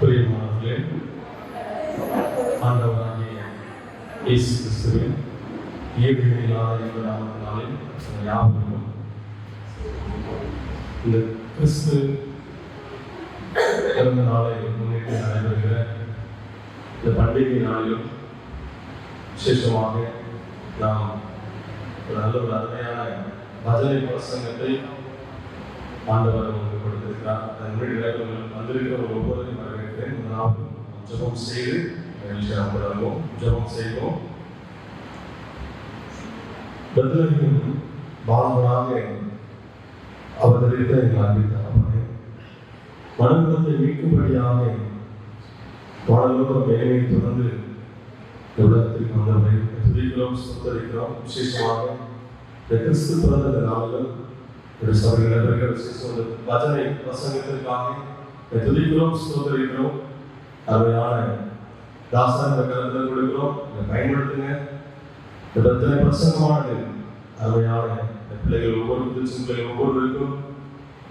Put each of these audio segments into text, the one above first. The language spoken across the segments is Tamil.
பிரியமானவர்களே, ஆண்டவராகிய இயேசு கிறிஸ்துவின் ஈடுயில்லாத இந்த நாமத்தினாலே யாவருக்கும் இந்த கிறிஸ்து பிறந்த நாளை முன்னிட்டு நடைபெறுகிற இந்த பண்டிகை நாளிலும் விசேஷமாக நாம் ஒரு நல்ல ஒரு அருமையான பஜனை பிரசங்கத்தை ஆண்டவர் உங்களுக்கு கொடுத்திருக்கிறார். அதன் வந்திருக்கிற ஒவ்வொருவரையும் வரவேற்கிறேன். நாம் ஜெபம் செய்து நிகழ்ச்சியாகவும் ஜெபம் செய்வோம். பெத்லகேம் பாலகனாக அவதரித்த எங்கள் அன்பின் தகப்பனே, மனக்குலத்தை மீட்கும்படியாக வானலோக மேன்மையை தொடர்ந்து உலகத்திற்கு வந்தவரை துதிக்கிறோம், சுத்தரிக்கிறோம். விசேஷமாக இந்த கிறிஸ்து பிறந்த நாளிலும் சபைகள் விசேஷம் வசனை பிரசங்கத்திற்காக துதிக்கிறோம், சுத்தரிக்கிறோம். அருமையான தாசன் கருத்தில் கொடுக்கிறோம், பயன்படுத்துங்க. இந்த பிரசங்கமானது அருமையான பிள்ளைகள் ஒவ்வொருவருக்கும்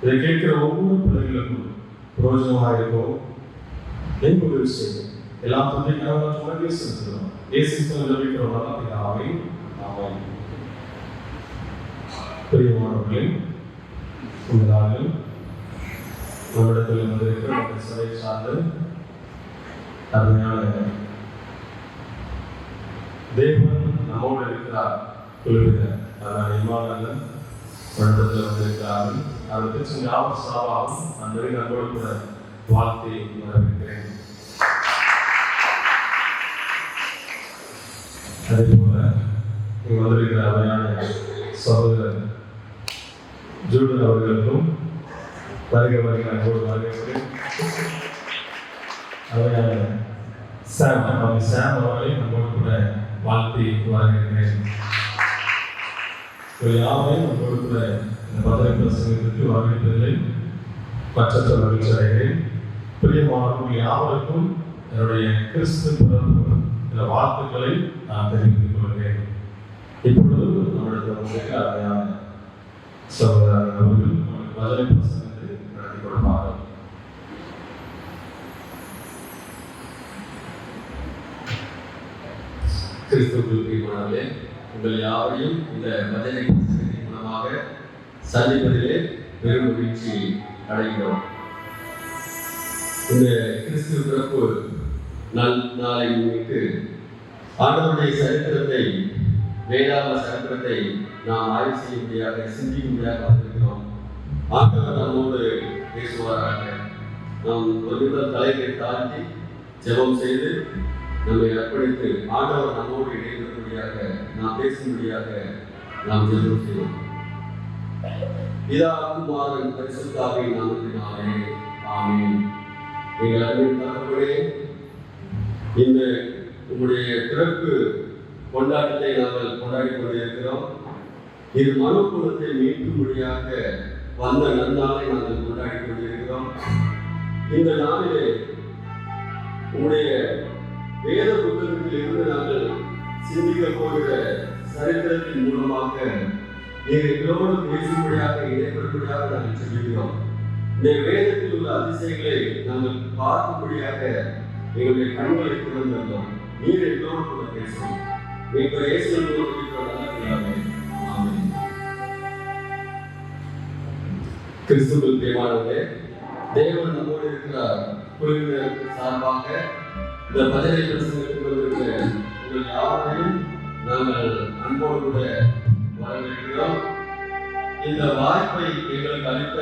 இதை கேட்கிற ஒவ்வொரு பிள்ளைகளுக்கும் பிரயோஜனமாக இருக்கும். உதவி செய்யும் எல்லாம் துதிக்கிறோம், செலுத்துகிறோம். பிரியமானவர்களே, இந்த நாளில் நம்மிடத்தில் வந்திருக்கிற சபை சார்ந்த அருமையான தேவன் நம்மோடு இருக்கிறார் சொல்லுகிற இமானந்தன் வருடத்தில் வந்திருக்கிறார்கள். அவருக்கு சின்ன சாவாகும் அந்த நம்மோடு கூட வாழ்த்தை வரவேற்கிறேன். அதே போல இங்கு வந்திருக்கிற அருமையான சகோதரர் ஜூடன் அவர்களுக்கும் வருக அன்போடு வரவேற்கிறேன். அருமையான சாம் அவர்களை நம்மோடு கூட வாழ்த்தி வரவேற்கிறேன். யாரையும் நம்மோடு கூட இந்த பதவி பிரசங்கத்திற்கு வரவேற்பதில்லை மற்ற மகிழ்ச்சி அடைகிறேன். பிரியமானவர்கள் யாவருக்கும் என்னுடைய கிறிஸ்து பிறப்பு இந்த வாழ்த்துக்களை நான் தெரிவித்துக் கொள்கிறேன். இப்பொழுது நம்மிடத்தில் அருமையான சகோதரர் அவர்கள் பதவி பிரசங்கத்தை நடத்தி கொடுப்பார்கள். கிறிஸ்துவுக்குள் பிரியமானவர்களே, உங்கள் யாவரையும் இந்த பஜனை பிரசங்கத்தின் மூலமாக சந்திப்பதிலே பெரும் மகிழ்ச்சி அடைகிறோம். இந்த கிறிஸ்துவ பிறப்பு நாளை முன்னிட்டு ஆண்டவருடைய சரித்திரத்தை, வேதாகம சரித்திரத்தை நாம் ஆய்வு செய்யும்படியாக, சிந்திக்கும்படியாக வந்திருக்கிறோம். ஆண்டவர் நம்மோடு பேசுவாராக. நாம் ஒரு நிமிடம் தலைகளை தாழ்த்தி ஜெபம் செய்து நம்மை அர்ப்பணித்து ஆண்டவர் நம்மோடு இணைந்திருக்கும்படியாக, நாம் பேசும்படியாக நாம் ஜெபம் செய்வோம். பிதா, குமாரன், பரிசுத்த ஆவியின் நாமத்தினாலே ஆமென். எங்கள் அன்பின் தகப்பனே, இந்த உங்களுடைய பிறப்பு கொண்டாட்டத்தை நாங்கள் கொண்டாடி கொண்டிருக்கிறோம். இது மனுக்குலத்தை மீட்கும்படியாக வந்த நன்னாளை நாங்கள் கொண்டாடி கொண்டிருக்கிறோம். இந்த நாளிலே உங்களுடைய வேத புத்தகத்தில் இருந்து நாங்கள் சிந்திக்க போகிற சரித்திரத்தின் மூலமாக நீங்கள் எங்களோடு பேசும்படியாக, இடைப்படும்படியாக நாங்கள் சொல்லுகிறோம். இந்த வேதத்தில் உள்ள அதிசயங்களை நாங்கள் பார்க்கும்படியாக எங்களுடைய கண்களை திறந்தோம். நீர் எங்களோடு கூட பேசும். எங்கள் இயேசுவோடு கிறிஸ்துவுக்குள் பிரியமானவர்களே, தேவன் நம்மோடு இருக்கிறார். குழுவினர் சார்பாக இந்த பஜனை பிரசங்கத்துக்கு வந்திருக்கிற உங்கள் யாவரையும் நாங்கள் அன்போடு கூட வரவேற்கிறோம். இந்த வாய்ப்பை எங்களுக்கு அளித்த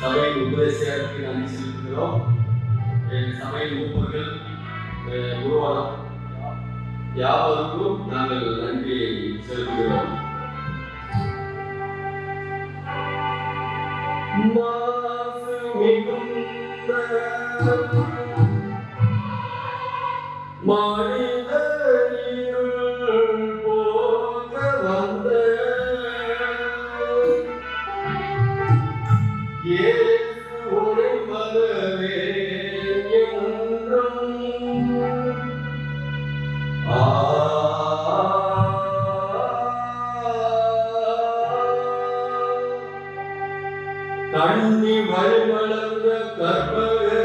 சபையின் உபதேசருக்கு நன்றி செலுத்துகிறோம். சபையின் மூப்பர்கள், குருவானம் யாவருக்கும் நாங்கள் நன்றியை செலுத்துகிறோம். கண்ணி வழிவளர்ந்த கற்பகமே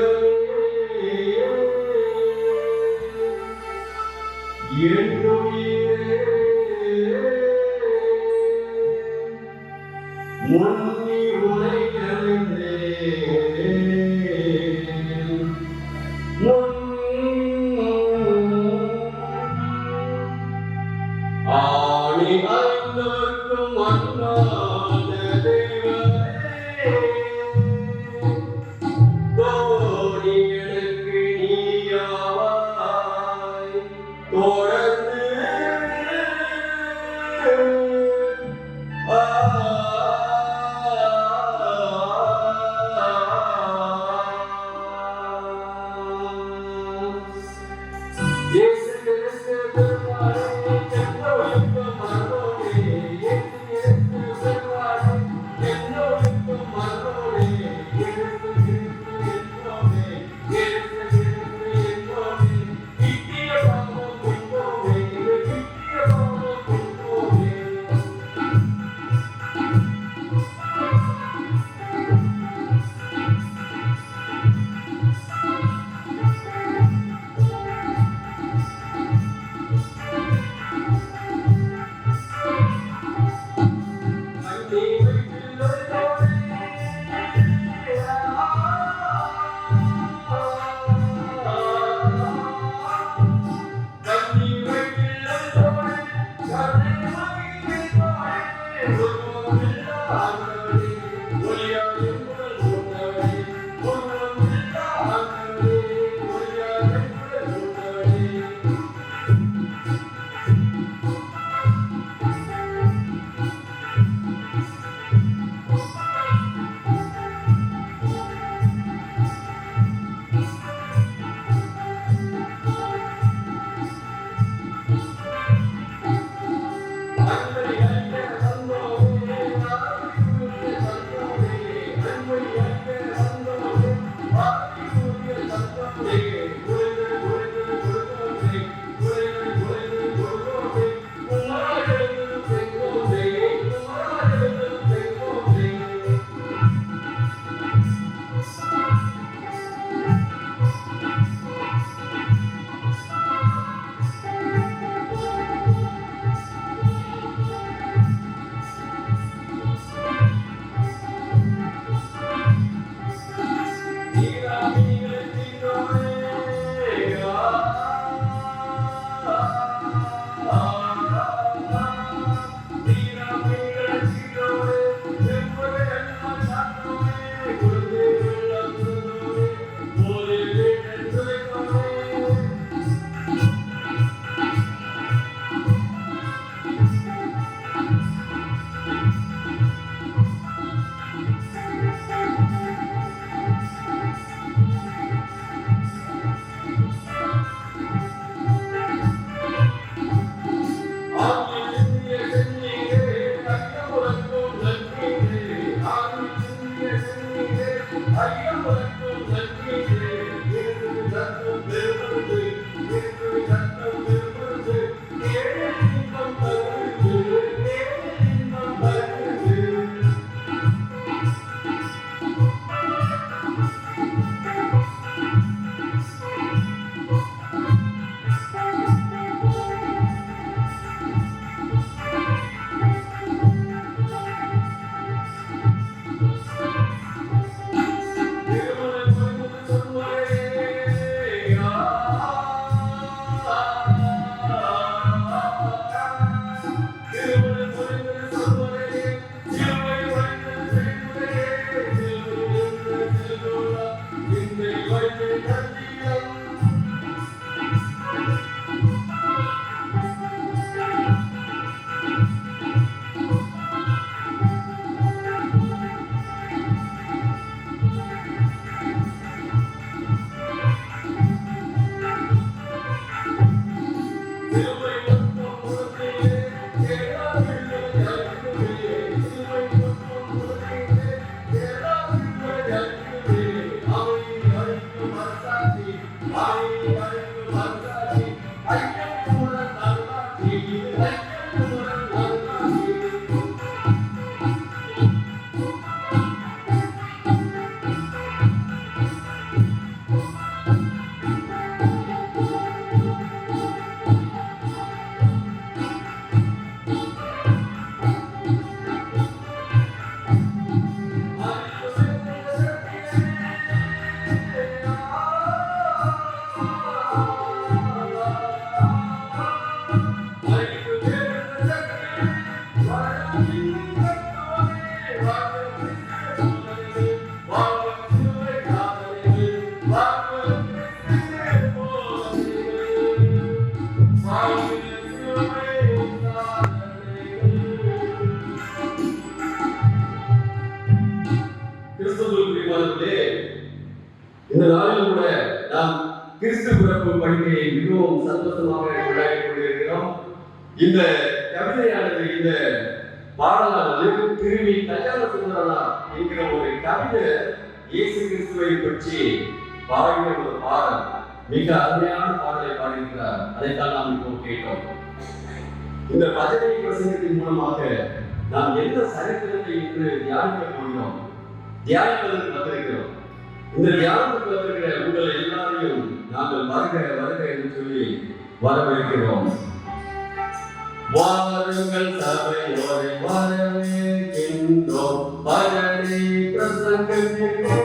இந்த நாளில் கூட நாம் கிறிஸ்து பிறப்பு பண்டிகையை மிகவும் சந்தோஷமாக கொண்டாடி கொண்டிருக்கிறோம். இந்த கவிதையானது, இந்த பாடலானது திருவி கல்யாண சுந்தரனார் என்கிற ஒரு கவிஞர் இயேசு கிறிஸ்துவை பற்றி பாடிய ஒரு பாடல். மிக அருமையான பாடலை பாடியிருக்கிறார். அதைத்தான் நாம் இப்போ கேட்டோம். இந்த பஜனை பிரசங்கத்தின் மூலமாக நாம் எந்த சரித்திரத்தை இன்று தியானிக்க போகிறோம், தியானிப்பதற்கு வந்திருக்கிறோம். இந்த தியானத்துக்கு வந்திருக்கிற உங்கள் எல்லாரையும் நாங்கள் வருக வருக என்று சொல்லி வரவேற்கிறோம். வாருங்கள் சபையோரை வரவேற்கின்றோம் பஜனை பிரசங்கத்திற்கு.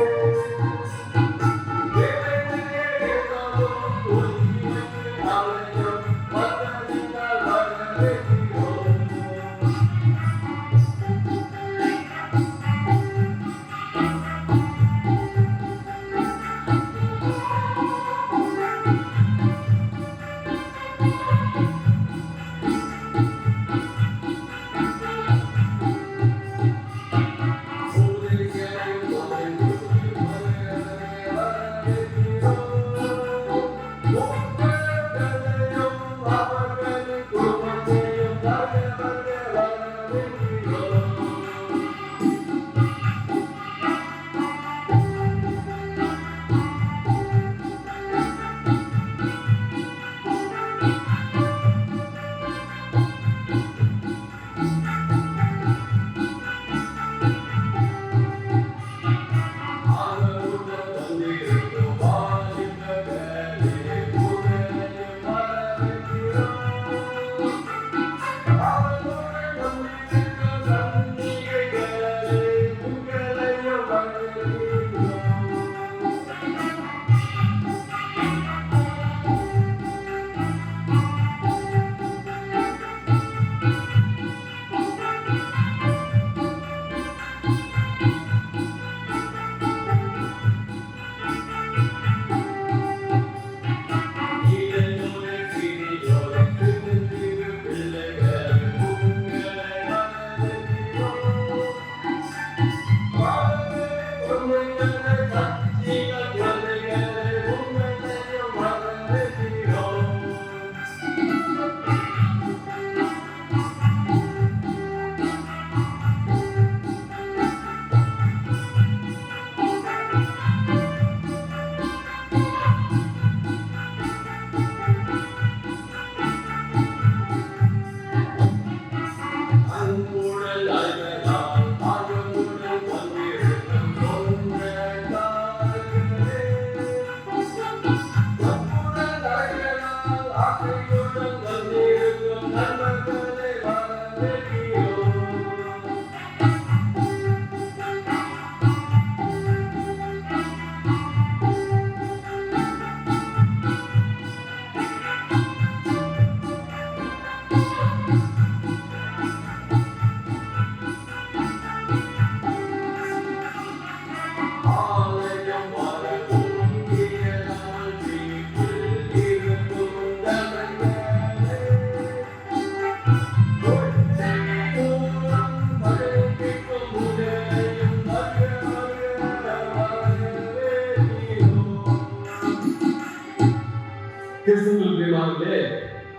கிறிஸ்துவுக்குள் பிரியமானவர்களே,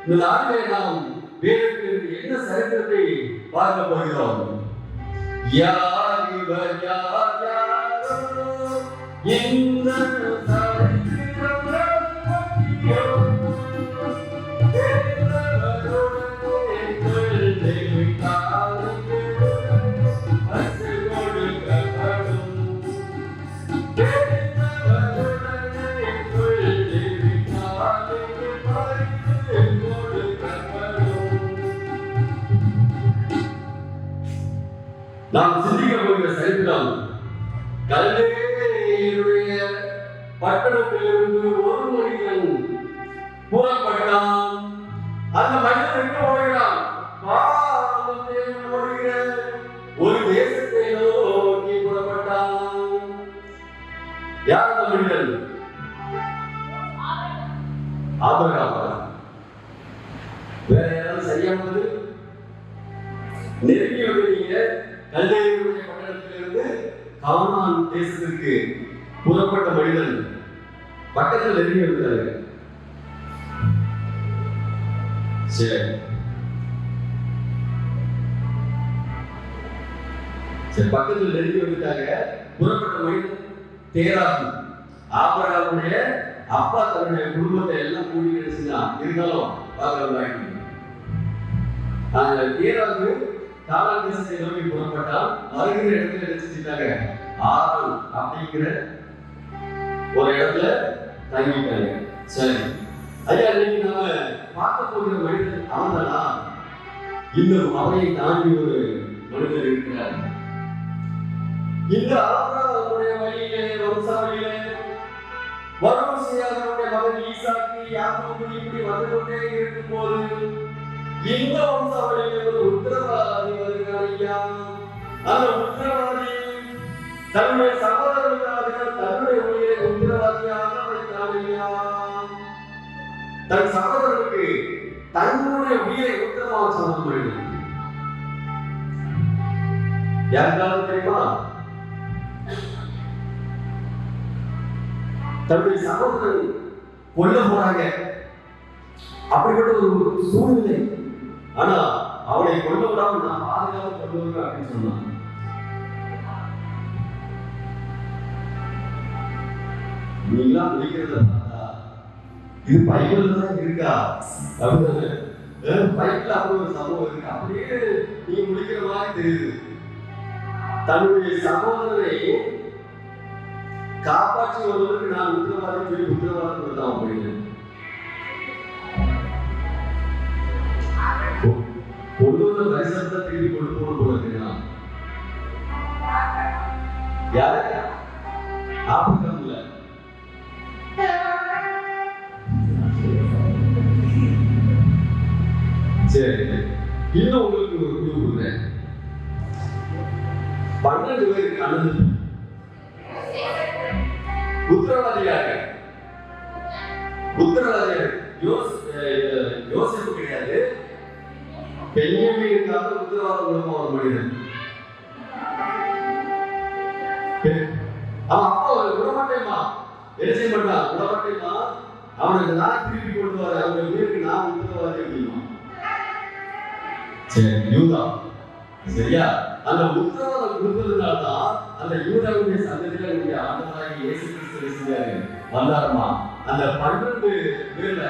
இந்த நாளிலே நாம் வேதத்தில் என்ன சரித்திரத்தை பார்க்க போகிறோம்? யார் இவர் யார் யாரோ இந்த சரித்திரம் பற்றியோ நாம் சிந்திக்க போகிற சரித்திரம் கல்தேயருடைய பட்டணத்திலிருந்து ஒரு மனிதன் புறப்பட்டான். அந்த மனிதன் எங்க ஓடுகிறான்? பாவத்தை ஓடுகிற ஒரு தேசத்தை நோக்கி புறப்பட்டான். யார் அந்த மனிதன்? ஆபிரகாம். வேற யாராவது சரியானது? நெருங்கி வருவீங்க. கல்தேயருடைய பட்டணத்திலிருந்து கானான் தேசத்திற்கு புறப்பட்ட மனிதன் பக்கத்தில் நெருங்கி வருகிறார்கள். சரி, பக்கத்தில் நெருங்கி வந்துட்டாங்க. புறப்பட்ட மனிதன் தேராகு. ஆபிரகாமுடைய அப்பா தன்னுடைய குடும்பத்தை எல்லாம் கூடி நினைச்சுதான் இருந்தாலும் பார்க்கலாம். தேராகு கானான் தேசத்தை நோக்கி புறப்பட்டால் வருகிற இடத்துல நினைச்சுட்டாங்க. ஆரம் அப்படிங்கிற ஒரு இடத்துல தங்கிட்டாங்க. சரி ஐயா, இன்னைக்கு நாம பார்க்க போகிற மனிதன் அவன்தானா? இன்னும் அவனை தாண்டி ஒரு மனிதர் இருக்கிறார். இந்த ஆபிரகாமுடைய வழியிலே வம்சாவளியிலே வரிசையாக மகன் ஈசாக்கு யாக்கோபு இப்படி வந்து கொண்டே இருக்கும் போது இந்த வம்சாவளியிலே ஒரு உத்தரவாதி வருகிறார். ஐயா, அந்த உத்தரவாதி தன்னுடைய சகோதரர்களுக்காக தன்னுடைய உயிரை உத்தரவாதியாக வைத்தார். ஐயா, தன் சகோதரனுக்கு தன்னுடைய உயிரை உத்தரவாக சொல்ல முடியும். யாருக்காவது தெரியுமா? தன்னுடைய சகோதரன் கொல்ல போறாங்க. அப்படிப்பட்ட ஒரு சூழ்நிலை. ஆனா அவனை கொல்ல விடாம நான் பாதுகாப்பு கொண்டு வருவேன் அப்படின்னு சொன்னான். நீங்களாம் முடிக்கிறத பார்த்தா இது பைபிள்ல தான் இருக்கா அப்படின்னு பைபிள்ல அப்படி ஒரு சம்பவம் இருக்கு. அப்படியே நீ முடிக்கிற மாதிரி தெரியுது. தன்னுடைய சகோதரனை காப்பாற்றி வருவதற்கு நான் உத்தரவாதம் சொல்லி உத்தரவாதம் கொடுத்தான். அப்படின்னு கொண்டு வந்த பரிசத்தை திருப்பி கொண்டு போன போல இருக்கிறான். யாரு? ஆபிரகாம் இல்ல. சரி, இன்னும் உங்களுக்கு ஒரு குழு கொடுக்குறேன். 12 பேருக்கு அண்ணன் உத்தரவாதியாக யோசிப்பு கிடையாது. பெண்ணியமைக்காக உத்தரவாதம் கொடுக்கும் ஒரு மனிதன். அவன் அப்பா விடமாட்டேமா, என்ன செய்ய மாட்டான்? விடமாட்டேமா, அவனுக்கு நான் திருப்பி கொண்டு வர அவங்க வீட்டுக்கு நான் உத்தரவாதி அப்படிமா. சரி, யூதா. சரியா? அந்த உத்தரவாதம் கொடுத்ததுனால்தான் அந்த யூதாவுடைய சந்ததியில ஆண்டவராகிய இயேசு கிறிஸ்து செஞ்சாரு வந்தாரமா. அந்த 12 பேர்ல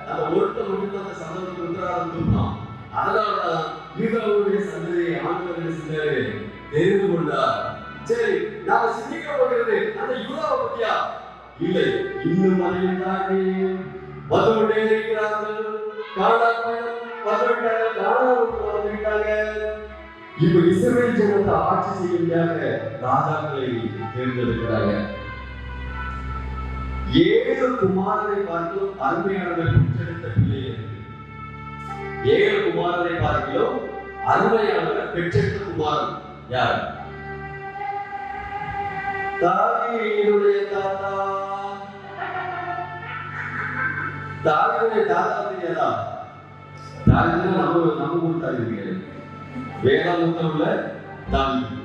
அந்த ஒருத்தர் மட்டும் அந்த சந்ததிக்கு உத்தரவாதம் கொடுத்தான். அதனாலதான் யூதாவுடைய சந்ததியை ஆண்டவர் செஞ்சாரு, தெரிந்து கொண்டார். சரி, நாம சிந்திக்க போகிறது அந்த யூதாவை பத்தியா? இல்லை, இன்னும் அதையும் தாண்டி வந்து கொண்டே இருக்கிறார்கள். இப்ப இஸ்ரவேல் ஜனத்தை ஆட்சி செய்யும்படியாக ராஜாக்களை தேர்ந்தெடுக்கிறாங்க. 7 குமாரரை பார்த்தும் அருமையானவர் பெற்றெடுத்த பிள்ளைகள். 7 குமாரரை பார்க்கிலும் அருமையானவர் பெற்றெடுத்த குமாரன் யார்? தாவீதுடைய தாத்தா. தாவீதுடைய தாத்தா தெரியாதா? தாவீதுனா நம்ம ஊர் தாவீது. வேதாந்தத்துல தாவீது.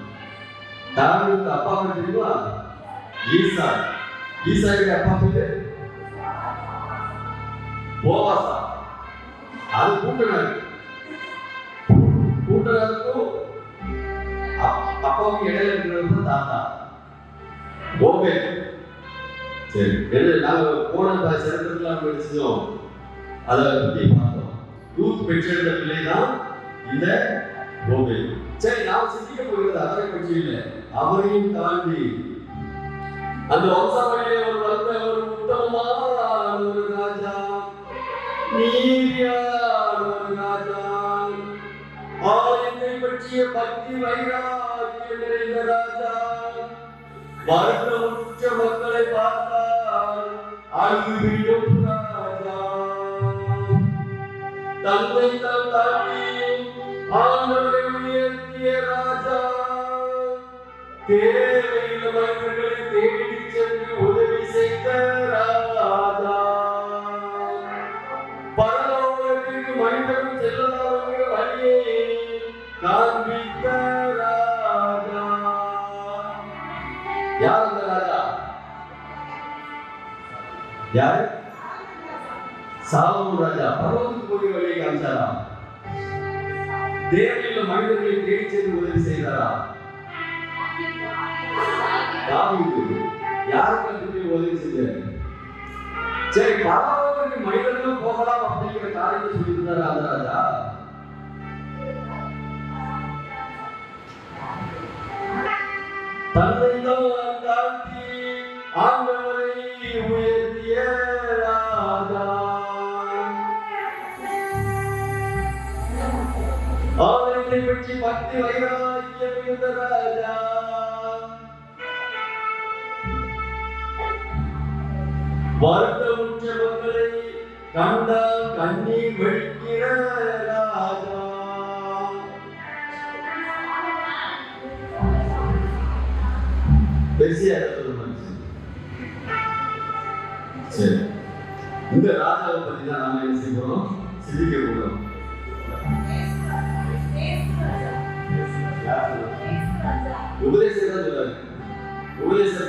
தாவீதுக்கு அப்பா பேர் தெரியுமா? ஈசா. ஈசாவுடைய அப்பா பேரு போவாசா அது கூட்டனர். கூட்டனருக்கும் அப்பாவுக்கு இடையில இருக்கிறது தாத்தா கோபே. சரி, நாங்க போன சரித்திரத்துல நம்ம செஞ்சோம், அதை பத்தி பார்த்தோம். ரூத் பெற்றெடுத்த பிள்ளை தான் இந்த கோபே. சரி, நாம் சிந்திக்க போகிறது அவரை பற்றி இல்லை, அவரையும் தாண்டி அந்த வம்சாவளியிலே ஒரு வந்த ஒரு உத்தமமான ஒரு ராஜா, நீதியான ஒரு ராஜா, ஆலயத்தை பற்றிய பக்தி வைராக்கியம் நிறைந்த ராஜா, வருத்தமுற்ற மக்களை பார்த்தால் அழுது விடும் ராஜா, தந்தை தான் தாண்டி ஆண்டவரை உயர்த்திய ராஜா, தேவையுள்ள மனிதர்களை தேடி சென்று உதவி செய்த ராஜா, பரலோகத்திற்கு மனிதரும் செல்லலாகிற வழியை காண்பித்த ராஜா. யார் அந்த ராஜா? யார்? சாலமோன் ராஜா. பரலோகத்துக்கு போய் வழியை காமிச்சாரா? தேவையுள்ள மனிதர்களை தேடி சென்று உதவி செய்தாரா? தாவீது யாருக்கு உதவி செஞ்சாரு? சரி, பரலோகத்துக்கு மனிதர்கள் போகலாம் அப்படிங்கிற காரியத்தை சொல்லியிருந்தாரு அந்த ராஜா. தன்னை தான் தாழ்த்தி ஆண்டவரை உயர்த்திய ராஜா, ஆலயத்தை பற்றி பக்தி வைராக்கியம் இருந்த ராஜா, வருத்தமுற்ற மக்களை கண்டால் கண்ணீர் வடிக்கிற ராஜா, சரி, இந்த ராஜாவை பத்தி தான் நாம என்ன செய்ய போறோம்? சிந்திக்க போறோம். உபதேசம் தான் சொல்றாரு. உபதேசத்தை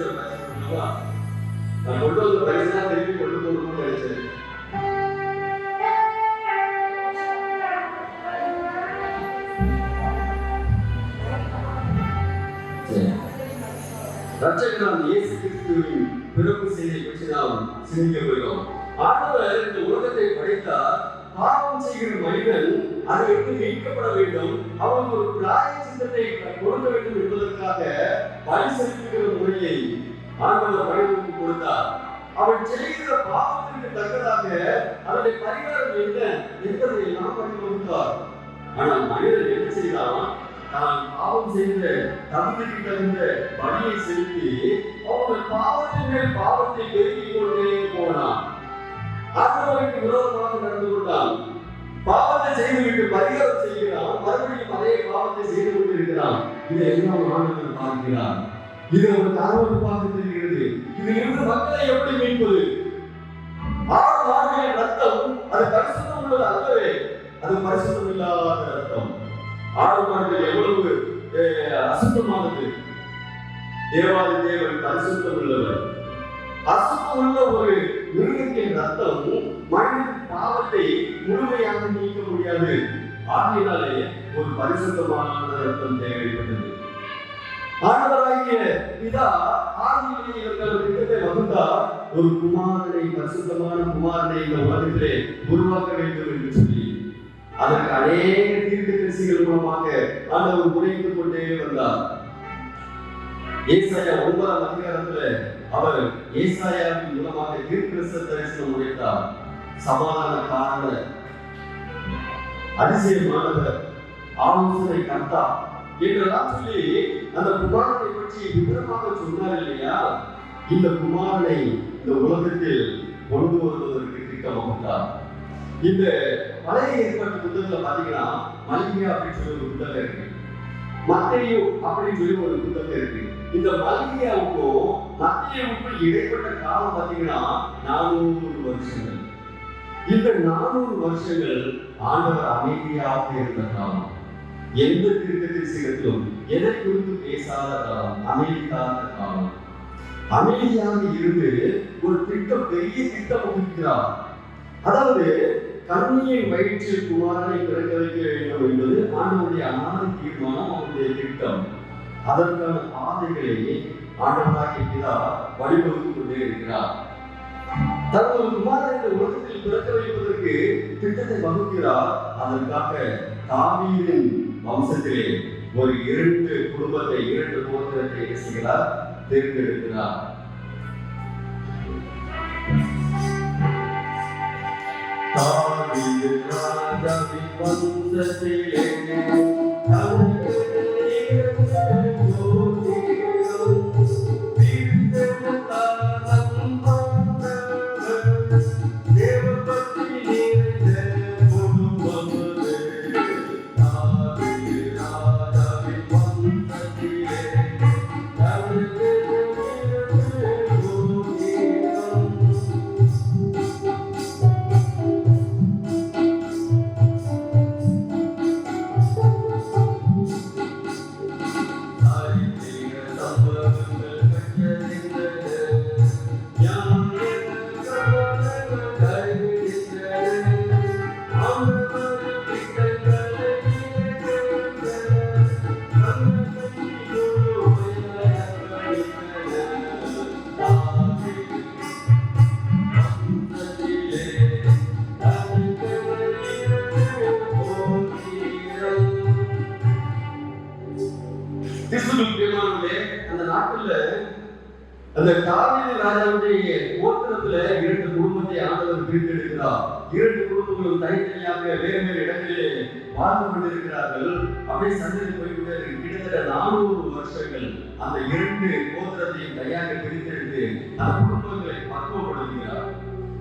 நான் கொண்டு வந்து பரிசா திருப்பி கொண்டு போகணும்னு நினைச்சேன். ரட்சகரான இயேசு கிறிஸ்துவின் பிறப்பு செய்தியை பற்றி நாம் சிந்திக்க போகிறோம். ஆண்டவர் இந்த உலகத்தை படைத்தார். பாவம் செய்கிற மனிதன் அதை விட்டு மீட்கப்பட வேண்டும், அவன் ஒரு பிராயச்சித்தத்தை கொடுக்க வேண்டும் என்பதற்காக பலி செலுத்துகிற முறையை ஆண்டவர் மனிதனுக்கு கொடுத்தார். அவன் செய்கிற பாவத்திற்கு தக்கதாக அதனுடைய பரிகாரம் என்ன என்பதை எல்லாம் பண்ணி கொடுத்தார். ஆனால் மனிதன் என்ன செய்தான்? தான் பாவம் செய்த தகுதிக்கு தகுந்த பலியை செலுத்தி அவனுடைய பாவத்தின் மேல் பாவத்தை பெருக்கிக் கொண்டே போனான். ஆண்டவருக்கு விரோதமாக நடந்து கொண்டான். பாவத்தை செய்துவிட்டு பரிகாரம் செய்கிறான், மறுபடியும் அதே பாவத்தை செய்து கொண்டிருக்கிறான். இதை எல்லாம் ஆண்டவர் பார்க்கிறார். இது ஒரு காரணம் பார்த்து தெரிகிறது. இதிலிருந்து மக்களை எப்படி மீட்பது? ஆறு மார்களின் ரத்தம் அது பரிசுத்தம் உள்ளது அல்லவே, அது பரிசுத்தம் இல்லாத ரத்தம். ஆறு மார்கள் எவ்வளவு அசுத்தமானது! தேவாதி தேவன் பரிசுத்தம் உள்ளவர். அசுத்தம் உள்ள ஒரு மிருகத்தின் ரத்தம் மனிதன் பாவத்தை முழுமையாக நீக்க முடியாது. ஆகையினாலே ஒரு பரிசுத்தமான ரத்தம் தேவைப்பட்டது. ஆண்டவராகிய பிதா ஆதியிலே இவர்கள் திட்டத்தை வகுத்தார். ஒரு குமாரனை, பரிசுத்தமான குமாரனை இந்த உலகத்திலே உருவாக்க வேண்டும் என்று சொல்லி அதற்கு அநேக தீர்க்கதரிசிகள் மூலமாக ஆண்டவர் உரைத்துக் கொண்டே வந்தார். ஏசாயா 9ஆம் அதிகாரத்துல அவர் ஏசாயாவின் மூலமாக தீர்க்கதரிசனம் உரைத்தார். சமாதான காரணர், அதிசயமானவர், ஆலோசனை கர்த்தா என்றெல்லாம் சொல்லி அந்த குமாரனை பற்றி விவரமாக சொன்னார் இல்லையா? இந்த குமாரனை இந்த உலகத்தில் கொண்டு வருவதற்கு திட்டம் வகுத்தார். இந்த பழைய ஏற்பாட்டு புத்தகத்துல பாத்தீங்கன்னா மல்கியா அப்படின்னு சொல்லி ஒரு புத்தகம் இருக்கு, மத்தேயு அப்படின்னு சொல்லி ஒரு புத்தகம் இருக்கு. இந்த மல்கியாவுக்கும் மத்தேயுவுக்கும் இடைப்பட்ட காலம் பாத்தீங்கன்னா 400 வருஷங்கள். இந்த 400 வருஷங்கள் ஆண்டவர் அமைதியாக இருந்த காலம். எந்த தீர்க்கதரிசிகளும் எதை குறித்து பேசாத காலம், அமைதிக்கான காலம். அமைதியாக இருந்து ஒரு திட்டம், பெரிய திட்டம் வகுக்கிறார். அதாவது கன்னியின் வயிற்றில் குமாரனை பிறக்க வைக்க வேண்டும் என்பது ஆண்டவருடைய அனாதை தீர்மானம், அவருடைய திட்டம். அதற்கான பாதைகளை ஆண்டவராகிய பிதா வழிவகுத்துக் கொண்டே இருக்கிறார். தனது குமாரனை இந்த உலகத்தில் பிறக்க வைப்பதற்கு திட்டத்தை வகுக்கிறார். அதற்காக தாவீதின் வம்சத்திலே ஒரு 2 குடும்பத்தை, 2 கோத்திரத்தை என்ன செய்கிறார்? தேர்ந்தெடுக்கிறார். தாவீது ராஜாவின் வம்சத்திலே அந்த நாட்டுல அந்த தாவீது ராஜாவுடைய கோத்திரத்துல 2 குடும்பத்தை ஆண்டவர் பிரித்தெடுக்கிறார். 2 குடும்பங்களும் தனித்தனியாக வேறு வேறு இடங்களிலே வாழ்ந்து கொண்டிருக்கிறார்கள். அப்படியே சந்ததி போய்விட்டே இருக்கு. கிட்டத்தட்ட 400 வருஷங்கள் அந்த 2 கோத்திரத்தையும் தனியாக பிரித்தெடுத்து அந்த குடும்பங்களை பக்குவப்படுத்துகிறார்.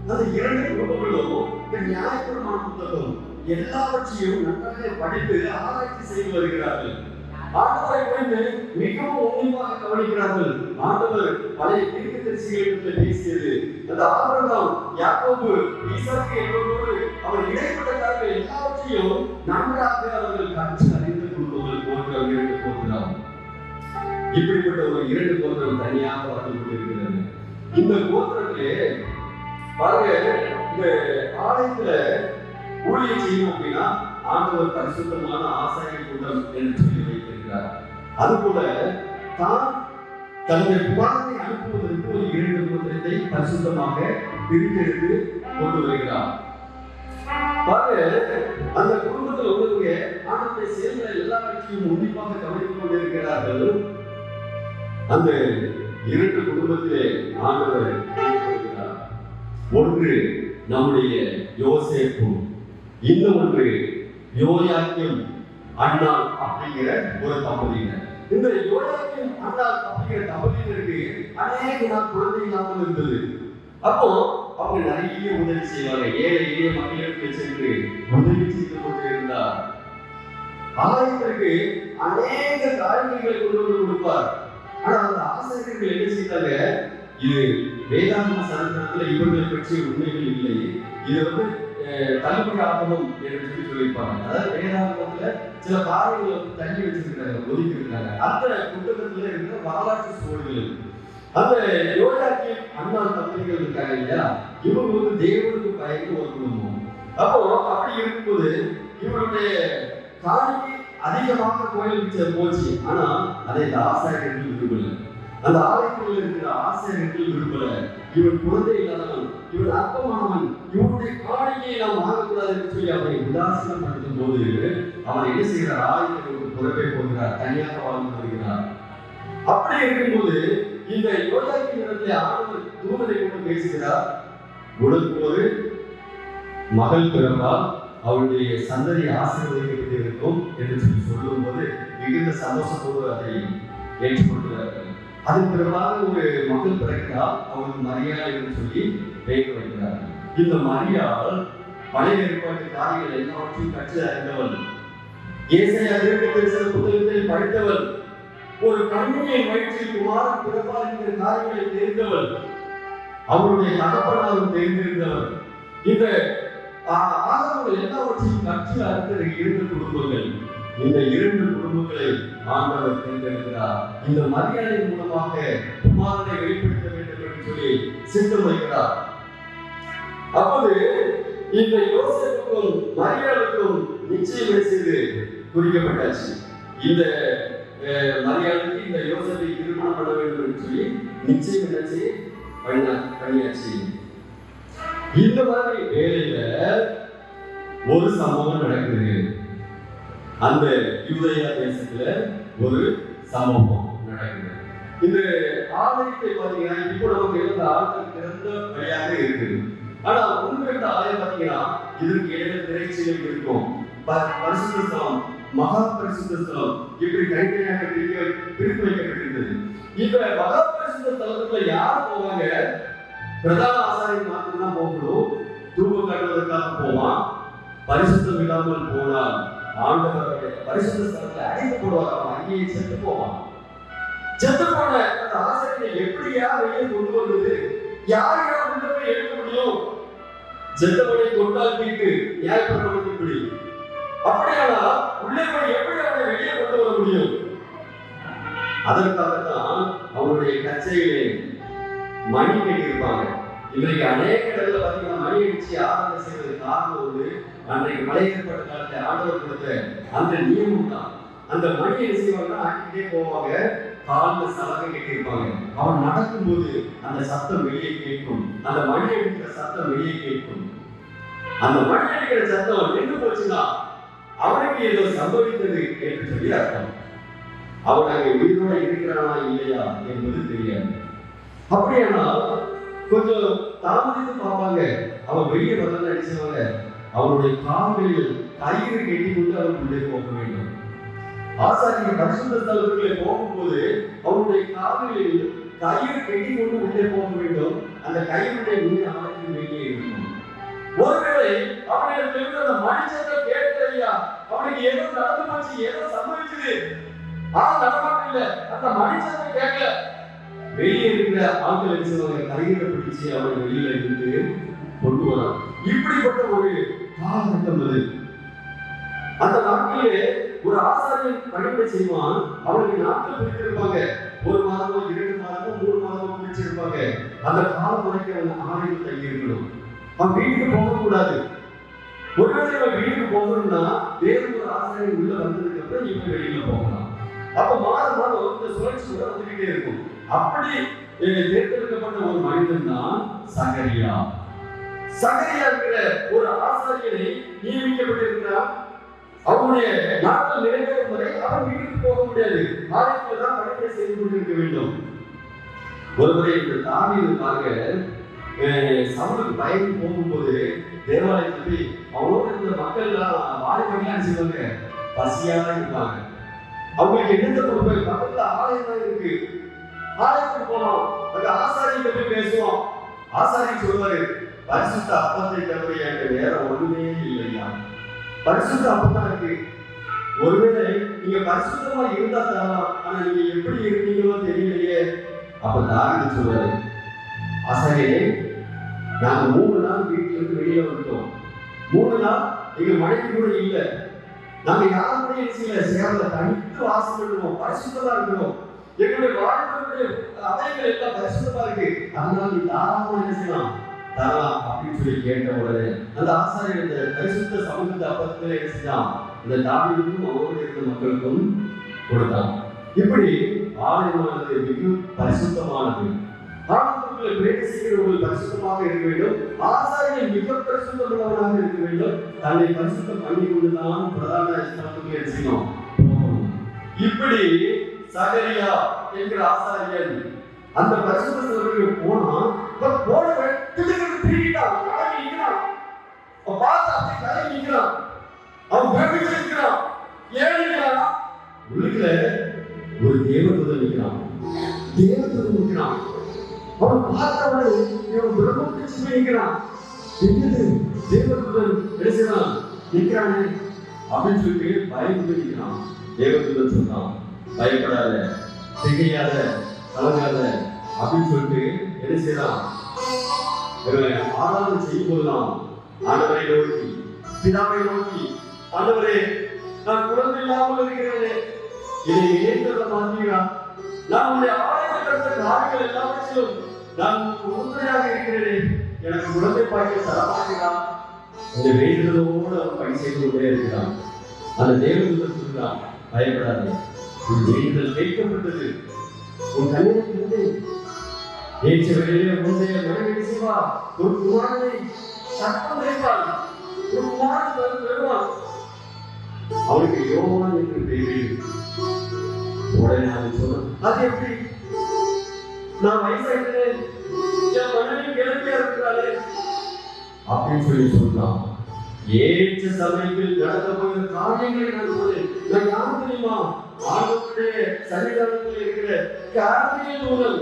அந்த 2 குடும்பங்களும் இந்த நியாயப்பிரமாண புத்தகம் எல்லாவற்றையும் நன்றாக படித்து ஆராய்ச்சி செய்து வருகிறார்கள். ஆண்டவரை குறித்து மிகவும் உன்னிப்பாக கவனிக்கிறார்கள். ஆண்டவர் பழைய தீர்க்கதரிசிகளிடத்தில் பேசியது, அந்த ஆபிரகாம், யாக்கோபு, ஈசாக்கு என்பவரோடு அவர் இடைப்பட்ட காரியங்கள் எல்லாவற்றையும் நன்றாக அவர்கள் கற்று அறிந்து கொள்பவர்கள் போன்ற 2 கோத்திரம். இப்படிப்பட்ட ஒரு 2 கோத்திரம் தனியாக வந்து கொண்டிருக்கிறது. இந்த கோத்திரத்திலே பாருங்க, இந்த ஆலயத்துல ஊழியம் செய்யணும் அப்படின்னா ஆண்டவர் பரிசுத்தமான ஆசாரிய கூட்டம் என்று சொல்லி வைத்திருக்கிறார். அதுபோல தான் தன்னுடைய குமாரனை அனுப்புவதற்கு ஒரு 2 கோத்திரத்தை பரிசுத்தமாக பிரித்தெடுத்து கொண்டு வருகிறார். அந்த குடும்பத்தில் உள்ளவங்க ஆண்டவருடைய செயல்களை எல்லாவற்றையும் உன்னிப்பாக கவனித்துக் கொண்டிருக்கிறார்கள். அந்த 2 குடும்பத்திலே ஆண்டவர் இருக்கிறார். ஒன்று நம்முடைய யோசேப்பு, இன்னொன்று யோயாக்கீம் அன்னாள் அப்படிங்கிற ஒரு தம்பதியினர். இந்த யோயாக்கீம் அன்னாள் அப்படிங்கிற தம்பதியினருக்கு அநேக நாள் குழந்தை இல்லாமல் இருந்தது. அப்போ அவங்க நிறைய உதவி செய்வாங்க. ஏழை எளிய மக்களுக்கு சென்று உதவி செய்து கொண்டு இருந்தார். ஆலயத்திற்கு அநேக காரியங்களை கொண்டு வந்து கொடுப்பார். ஆனா அந்த ஆசிரியர்கள் என்ன செய்தாங்க? இது வேதாந்த சரித்திரத்துல இவர்களை பற்றிய உண்மைகள் இல்லை, இது தள்ளுபடி ஆகணும் என்று சொல்லியிருப்பாங்க. அதாவது வேதாந்தத்துல சில காரியங்களை தள்ளி வச்சிருக்கிறாங்க, ஒதுக்கி இருக்கிறாங்க. அந்த புத்தகத்துல இருக்கிற வரலாற்று சூழல்கள். அந்த யோயாக்கீம் அன்னாள் தம்பதிகள் இருக்காங்க இல்லையா, இவங்க தேவனுக்கு பயந்து ஒரு குடும்பம். அப்போ அப்படி இருக்கும்போது இவருடைய காணிக்கை அதிகமாக கோயிலுக்கு போச்சு. ஆனா அதை இந்த ஆசாரியர்கள் விரும்பல. அந்த ஆலயத்தில் இருக்கிற ஆசிரியர்கள் விரும்பல. இவன் குழந்தை இல்லாதவன், இவன் அற்பமானவன், இவனுடைய காணிக்கையை நாம் வாங்கக்கூடாது என்று சொல்லி அவனை உதாசீனப்படுத்தும் போது அவன் என்ன செய்கிறார்? ஆலயத்திற்கு புறப்பே போகிறார், தனியாக வாழ்ந்து வருகிறார். அப்படி இருக்கும்போது இந்த யோயாக்கீம் இடத்திலே ஆண்டவர் தூதனை கொண்டு பேசுகிறார். உனக்கு ஒரு மகள் பிறந்தால் அவருடைய சந்ததி ஆசீர்வதிக்கப்பட்டு இருக்கும் என்று சொல்லி சொல்லும் போது மிகுந்த சந்தோஷத்தோடு அதை ஏற்றுக்கொள்கிறார்கள். அதன் பிறகு ஒரு மகள் பிறக்கிறார், அவருக்கு மரியாள் என்று சொல்லி பெயர் வைக்கிறார். இந்த மரியாள் பழைய ஏற்பாட்டு காரியங்கள் எல்லாவற்றையும் கற்று அறிந்தவள், ஏசாயா தீர்க்கதரிசன புத்தகத்தை படித்தவள், ஒரு கன்னியின் வயிற்றில் குமாரன் பிறப்பார் என்கிற காரியங்களை தெரிந்தவள், அவருடைய தகப்பனாரும் தெரிந்திருந்தவர். இந்த ஆதாரங்கள் எல்லாவற்றையும் கற்று அறிந்த 2 குடும்பங்கள். இந்த 2 குடும்பங்களை ஆண்டவர் தேர்ந்தெடுக்கிறார். இந்த மரியாதையின் மூலமாக குமாரனை வெளிப்படுத்த வேண்டும் என்று சொல்லி சித்தம் வைக்கிறார். அப்போது இந்த யோசேப்புக்கும் மரியாளுக்கும் நிச்சயம் செய்து குறிக்கப்பட்டாச்சு. இந்த மரியாளுக்கு இந்த யோசேப்பை திருமணம் பண்ண வேண்டும் என்று சொல்லி நிச்சயம் என்னாச்சு பண்ணியாச்சு. இந்த மாதிரி வேலையில ஒரு சம்பவம் நடக்குது. அந்த யூதேயா தேசத்துல ஒரு சம்பவம் நடக்குது. இந்த ஆலயத்தை பாத்தீங்கன்னா இப்போ நமக்கு இருந்த ஆலயம் திறந்த வழியாக இருக்குது. ஆனா உண்மையான ஆலயம் பாத்தீங்கன்னா இதற்கு இடையில திரைச்சீலை இருக்கும். பரிசுத்த ஸ்தலம், மகா பரிசுத்த ஸ்தலம் இப்படி தனித்தனியாக பிரித்து வைக்கப்பட்டிருந்தது. இந்த மகா பரிசுத்த ஸ்தலத்துல யார் போவாங்க? பிரதான ஆசாரியன் மாத்திரம் போகணும். தூபம் காட்டுவதற்காக போவான். பரிசுத்தம் இல்லாமல் போனால் ஆண்டவர் பரிசுத்த ஸ்தலத்தை அடைத்து போடுவார். அவன் அங்கேயே செத்து போவான். செத்து போன அந்த ஆசாரியனை எப்படியா வெளியே கொண்டு வருவது? யாரையா உள்ள போய் எடுக்க முடியும்? செத்தவனை கொண்டால் தீட்டு நியாயப்படுவது இப்படி. அப்படியானா உள்ளே போய் எப்படி அவனை வெளியே கொண்டு வர முடியும்? அதற்காகத்தான் அவருடைய கச்சையிலே மணி கட்டியிருப்பாங்க. இன்றைக்கு அநேக இடத்துல பார்த்தீங்கன்னா மணி அடிச்சு ஆராதனை செய்வது காரணம் வந்து அன்றைக்கு மழை ஏற்பட்ட காலத்தை ஆண்டவர் கொடுத்த அந்த நியமம் தான். அந்த மணி என்ன செய்வாங்கன்னா ஆக்கிட்டே போவாங்க. காலில் சலகை கட்டியிருப்பாங்க. அவன் நடக்கும்போது அந்த சத்தம் வெளியே கேட்கும். அந்த மணி அடிக்கிற சத்தம் வெளியே கேட்கும். அந்த மணி அடிக்கிற சத்தம் நின்று போச்சுன்னா அவனுக்கு ஏதோ சம்பவித்தது என்று சொல்லி அர்த்தம். அவன் அங்கே உயிரோட இருக்கிறானா இல்லையா என்பது தெரியாது. அப்படியானால் கொஞ்சம் தாமதித்து பார்ப்பாங்க. அவன் வெளியே வரலன்னு அடிச்சுவாங்க. அவனுடைய கால்களில் கயிறு கட்டி கொண்டு அவன் உள்ளே போக வேண்டும். ஆசாரியர் பரிசுத்த ஸ்தலத்திலே போகும்போது அவனுடைய கால்களில் கயிறு கட்டி கொண்டு உள்ளே போக வேண்டும். அந்த கயிறுடைய நுனி அவனுக்கு வெளியே இருக்கும். ஒருவேளை அவனுக்கு அந்த மனுஷத்தை கேட்கலையா, அவனுக்கு ஏதோ நடந்து போச்சு, ஏதோ சம்பவிச்சது, நடமாட்டம் இல்லை, அந்த மனுஷத்தை கேட்கல. வெளியே இருக்கிற ஆட்கள் என்ன கயிறை பிடிச்சு அவனை வெளியில இருந்து கொண்டு வரான். இப்படிப்பட்ட ஒரு காலகட்டம் அது. அந்த நாட்டிலே ஒரு ஆசாரியன் பணிவிடை செய்வான். அவனுக்கு நாட்கள் பிடித்திருப்பாங்க. 1 மாதமோ 2 மாதமோ 3 மாதமோ பிடிச்சிருப்பாங்க. அந்த காலம் வரைக்கும் அவன் ஆலயத்தில் தங்கி இருக்கணும். அவன் வீட்டுக்கு போகக்கூடாது. ஒருவேளை இவன் வீட்டுக்கு போகணும்னா வேறு ஒரு ஆசாரியன் உள்ள வந்ததுக்கு அப்புறம் இவன் வெளியில போகலாம். அப்ப மாதம் மாதம் இந்த சுழற்சி கூட வந்துகிட்டே இருக்கும். அப்படி தேர்ந்தெடுக்கப்பட்ட ஒரு மனிதன் தான் சகரியா. சகரியா என்கிற ஒரு ஆசாரியனை நியமிக்கப்பட்டிருக்கிறார். அவனுடைய நாட்கள் நிறைவேறும் வரை அவன் வீட்டுக்கு போக முடியாது. ஆலயத்தில் தான் பணிவிடை செய்து கொண்டிருக்க வேண்டும். ஒருமுறை இந்த தாவீது பாருங்க, சவுலுக்கு பயந்து போகும்போது தேவாலயத்தில் போய் அவனோட இந்த மக்கள் எல்லாம் வாலிபெல்லாம் செய்வாங்க, பசியா இருப்பாங்க. அவங்களுக்கு என்னென்ன கொடுப்பாங்க? பக்கத்துல ஆலயம் தான் இருக்கு. ஆலயத்துக்கு போனோம், அங்க ஆசாரியிட்ட போய் பேசுவோம். ஆசாரி சொல்வாரு, பரிசுத்த அப்பத்தை தவிர எனக்கு வேற ஒண்ணுமே இல்லையா. பரிசுத்த அப்பதான் இருக்கு. ஒருவேளை நீங்க பரிசுத்தமா இருந்தா தரலாம், ஆனா நீங்க எப்படி இருக்கீங்களோ தெரியலையே. அப்ப தாவீது சொல்வாரு, ஆசாரியே, நாங்க 3 நாள் வீட்டுல இருந்து வெளியில வந்துட்டோம். 3 நாள் எங்க மனைவி கூட இல்லை. நாங்க யாருமே சேரல, தனித்து வாசம் பண்ணுவோம், பரிசுத்தமா இருக்கணும். எங்களுடைய வாழ்க்கையுடைய அவைகள் எல்லாம் பரிசுத்தமா இருக்கு. அதனால நீ தாராளமா என்ன செய்யலாம், தரலாம் அப்படின்னு சொல்லி கேட்ட உடனே அந்த ஆசாரியர் இந்த பரிசுத்த சமூகத்தை அப்பத்துல என்ன செஞ்சான், இந்த தாவீதுக்கும் அவரோடு இருந்த மக்களுக்கும் கொடுத்தான். இப்படி ஆலயமானது மிக பரிசுத்தமானது. ஆலயத்துக்குள்ள பிரவேசிக்கிறவர்கள் பரிசுத்தமாக இருக்க வேண்டும். ஆசாரியர் மிக பரிசுத்தமானவராக இருக்க வேண்டும். தன்னை பரிசுத்தம் பண்ணி கொண்டுதான் பிரதான ஸ்தலத்துக்கு என்ன செய்யணும், போகணும். இப்படி சகரியா என்கிற ஆசாரியன் அந்த பரிசுத்த ஸ்தலத்துக்கு போனான். போனவன் திடுக்கிட்டு திரும்பிட்டான், கலங்கி நிற்கிறான். பார்த்து அப்படி கலங்கி நிற்கிறான். அவன் பிரமிச்சு நிற்கிறான். ஏன் நிற்கிறான்? உள்ளுக்குள்ள ஒரு தேவதூதன் நிற்கிறான். தேவதூதன் நிற்கிறான். அவன் பார்த்தவனை இவன் பிரமிச்சு நிற்கிறான். என்னது தேவதூதன் பேசுகிறான் நிற்கிறானே அப்படின்னு சொல்லிட்டு பயந்து நிற்கிறான். தேவதூதன் சொன்னான், பயப்படாத, திகையாத, கலங்காத அப்படின்னு சொல்லிட்டு என்ன செய்யலாம், ஆராதனை செய்யும் போதுதான் ஆண்டவரை நோக்கி, பிதாவை நோக்கி, ஆண்டவரே, நான் குழந்தை இல்லாமல் இருக்கிறேனே, இதை ஏற்ற மாட்டீங்களா? நான் உடைய ஆலயத்தில் காரியங்கள் எல்லாவற்றிலும் நான் உறுதுணையாக இருக்கிறேனே, எனக்கு குழந்தை பாக்கியம் தர மாட்டீங்களா இந்த வேண்டுதலோடு அவன் பணி செய்து கொண்டே இருக்கிறான். அந்த தேவதூதன் சொல்கிறான், பயப்படாதே, உன் வேண்டுதல் கேட்கப்பட்டது, உன் கண்ணீரை ஏற்ற வேளையிலே முந்தைய மனைவி செய்வா, ஒரு குமாரனை சட்டம் வைப்பாள், ஒரு குமாரன் பெறுவான், அவனுக்கு யோவான் என்று பெயர். உடனே அவன் சொன்னான், அது எப்படி? நான் வயசாகிறேன், என் மனைவி கிளம்பியா இருக்கிறாளே அப்படின்னு சொன்னான். ஏற்ற சமயத்தில் நடந்த போகிற காரியங்களை நான் சொன்னேன். நான் யாரும் தெரியுமா? ஆண்டவருடைய சன்னிதானத்தில் இருக்கிற காரியல் தூதன்.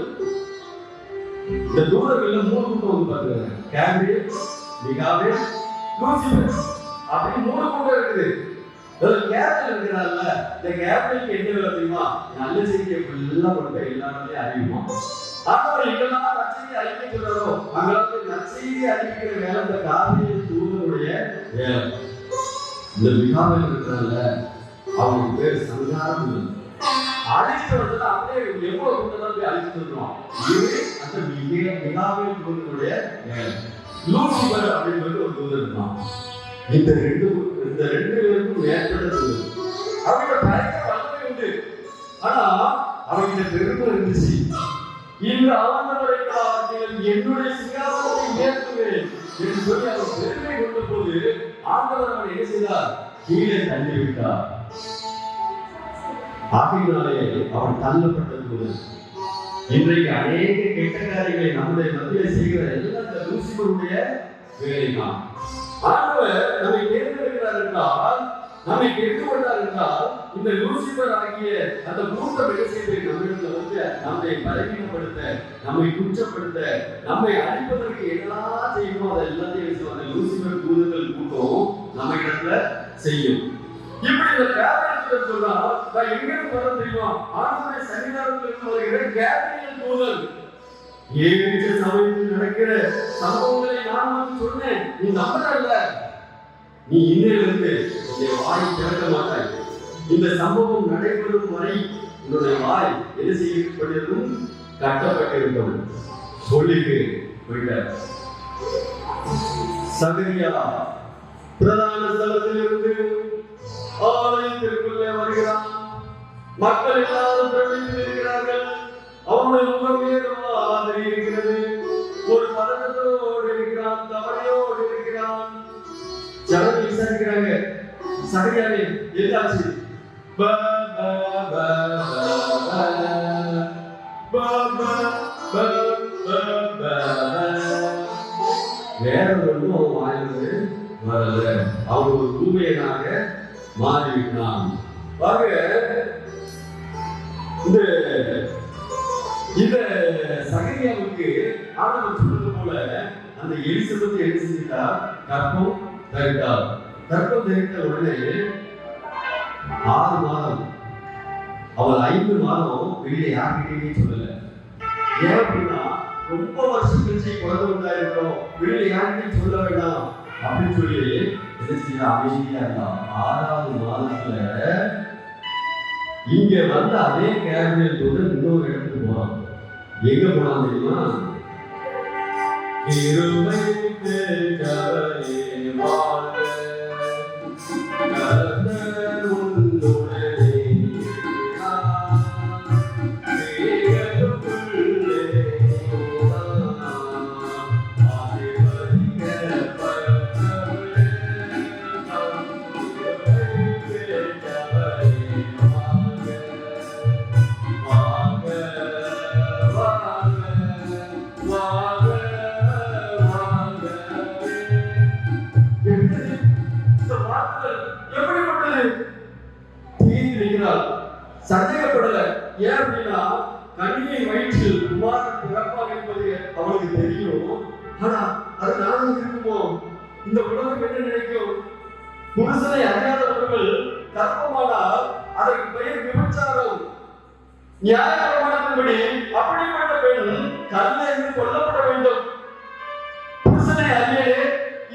இந்த தூதர்கள்ல 3 கூட்டம் வந்து பாருங்க. கேப்ரியல், மிகாவேல், லூசிபர் அப்படி 3 கூட்டம் இருக்குது. கேப்ரியல் இருக்கிறார்ல, இந்த கேப்ரியலுக்கு என்ன வேலை தெரியுமா? நல்ல செய்தியை ஃபுல்லா கொண்டு எல்லாருமே அறியுமா. ஆண்டவர் எங்கெல்லாம் நற்செய்தி அறிவிக்க சொல்றாரோ அங்கெல்லாம் நற்செய்தி அறிவிக்கிற வேலை இந்த காரியல் தூதனுடைய வேலை. இந்த மிகாவேல் இருக்கிறார்ல, அவனுக்கு பேர் சங்காரம். அழிச்சிட்டு வந்தா அப்படியே எவ்வளவு கூட்டம் போய் அழிச்சிட்டு வந்துடும். இது அந்த மிகாவேல் தூதனுடைய வேலை. லூசிபர் அப்படின்னு ஒரு தூதன் இருந்தான். இந்த ரெண்டு பேருக்கும் மேற்பட்ட தூதன். அவங்களோட பயங்கர வல்லமை உண்டு. ஆனா அவங்க பெருமை இருந்துச்சு. இந்த ஆண்டவரை என்னுடைய சிங்காசனத்தை உயர்த்துவேன் என்று சொல்லி அவர் பெருமை கொண்ட போது ஆண்டவர் அவரை என்ன செய்தார்? கீழே தள்ளி விட்டார். ஆகையினாலே அவன் தள்ளப்பட்ட போது இன்றைக்கு அநேக கெட்ட காரியங்களை நம்முடைய மத்தியில் செய்கிற எல்லாம் இந்த லூசிபருடைய வேலைதான். ஆண்டவர் நம்மை தேர்ந்தெடுக்கிறார் என்றால், நம்மை கேட்டுக்கொண்டார் என்றால், இந்த லூசிபர் ஆகிய அந்த கூட்டம் என்ன செய்து நம்மிடத்தில் வந்து நம்மை பலவீனப்படுத்த, நம்மை குற்றப்படுத்த, நம்மை அழிப்பதற்கு என்னெல்லாம் செய்யணுமோ அதை எல்லாத்தையும் அந்த லூசிபர் தூதர்கள் கூட்டம் நம்ம இடத்துல செய்யும். இப்படி இந்த கேப்ரியல் சொல்றா, நான் எங்க இருந்து வர தெரியுமா? ஆண்டவருடைய சன்னிதானத்தில் இருந்து வருகிற கேப்ரியல் தூதன். ஏற்ற சமயத்தில் நடக்கிற சம்பவங்களை நான் வந்து சொன்னேன், நீ நம்பல. நீ இன்னிலிருந்து உன்னுடைய வாயை திறக்க மாட்டாய். இந்த சம்பவம் நடைபெறும் வரை உன்னுடைய வாய் என்ன செய்யப்பட்டிருக்கும்? கட்டப்பட்டிருக்கும் சொல்லிட்டு போயிட்டார். சகரியா பிரதான ஸ்தலத்திலிருந்து ஆலயத்திற்குள்ளே வருகிறான். மக்கள் எல்லாரும் பிரமித்து இருக்கிறார்கள். அவனுடைய முகம் மாதிரி இருக்கிறது. ஒரு பதட்டத்தோடு இருக்கிறான், கவலையோடு இருக்கிறான். ஜனங்கள் விசாரிக்கிறாங்க, சகரியாவே என்னாச்சு? வேற ஒன்றும் அவன் வாயிலிருந்து வரல. அவன் ஒரு ஊமையனாக மாறிவிட்டான். இந்த சகரியாவுக்கு ஆண்டவர் சொன்னது போல அந்த எலிசபெத் என்ன செஞ்சிட்டா? கர்ப்பம் தரித்தாள். கர்ப்பம் தரித்த உடனே 6 மாதம், அவள் 5 மாதம் வெளியே யார்கிட்டயுமே சொல்லல. ஏன் அப்படின்னா, ரொம்ப வருஷம் கழிச்சு குழந்தை உண்டாயிருக்கிறோம், வெளியே யார்கிட்டையும் சொல்ல வேண்டாம் அப்படின்னு சொல்லி என்ன செய்ய அமைதியா இருந்தான். 6வது மாதத்துல இங்க வந்து அதே கேபிரியல் தூதன் இன்னொரு இடத்துக்கு போறான். எங்க போனான் தெரியுமா? சந்தேகப்படல. ஏன் அப்படின்னா, கண்ணியை வயிற்றில் குமாரன் பிறப்பாக என்பது அவளுக்கு தெரியும். ஆனா அது நானும் இருக்குமோ? இந்த உலகம் என்ன நினைக்கும்? புருஷனை அறியாதவர்கள் கர்ப்பமானால் அதற்கு பெயர் விபச்சாரம். நியாயப்பிரமாணத்தின்படி அப்படிப்பட்ட பெண் கல்லிலிருந்து கொல்லப்பட வேண்டும். புருஷனை அறியலே,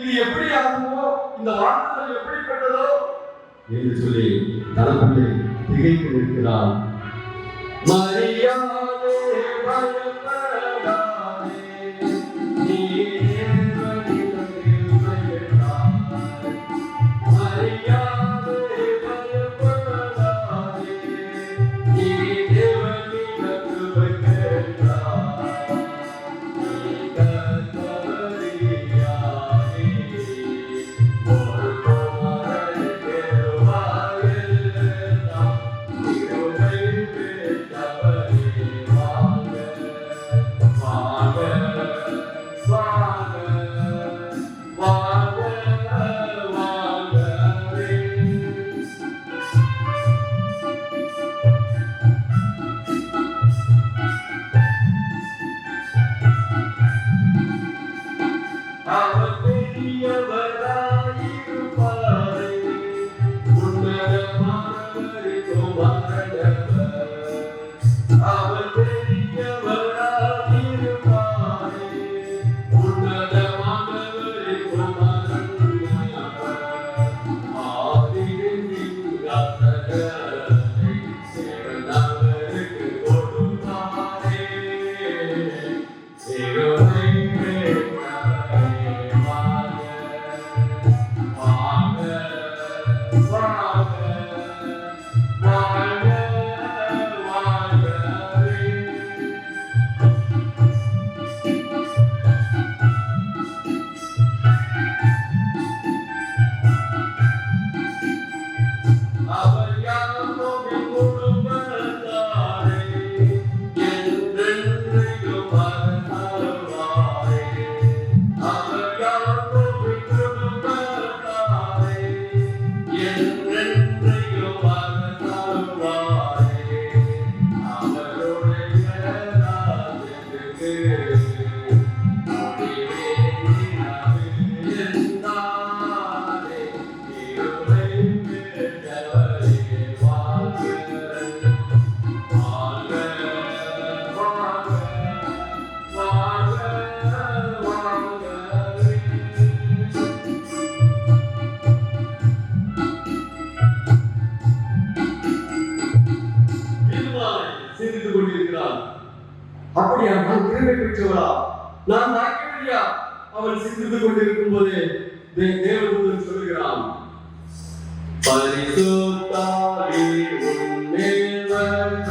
இது எப்படி ஆகுமோ, இந்த வார்த்தைகள் எப்படிப்பட்டதோ என்று சொல்லி தனக்குள்ளே திகைத்து நிற்கிறான். மரியாதை பயப்படாதே, நீ தேவனிடத்தில் பெற்றாய். அப்படியா, நான் கிருபை பெற்றவளா, நான் பாக்கியவதியா? அவள் சிந்தித்துக் கொண்டிருக்கும் போது தேவதூதன் சொல்லுகிறான், பரிசுத்தாவி உன்மேல் வரும்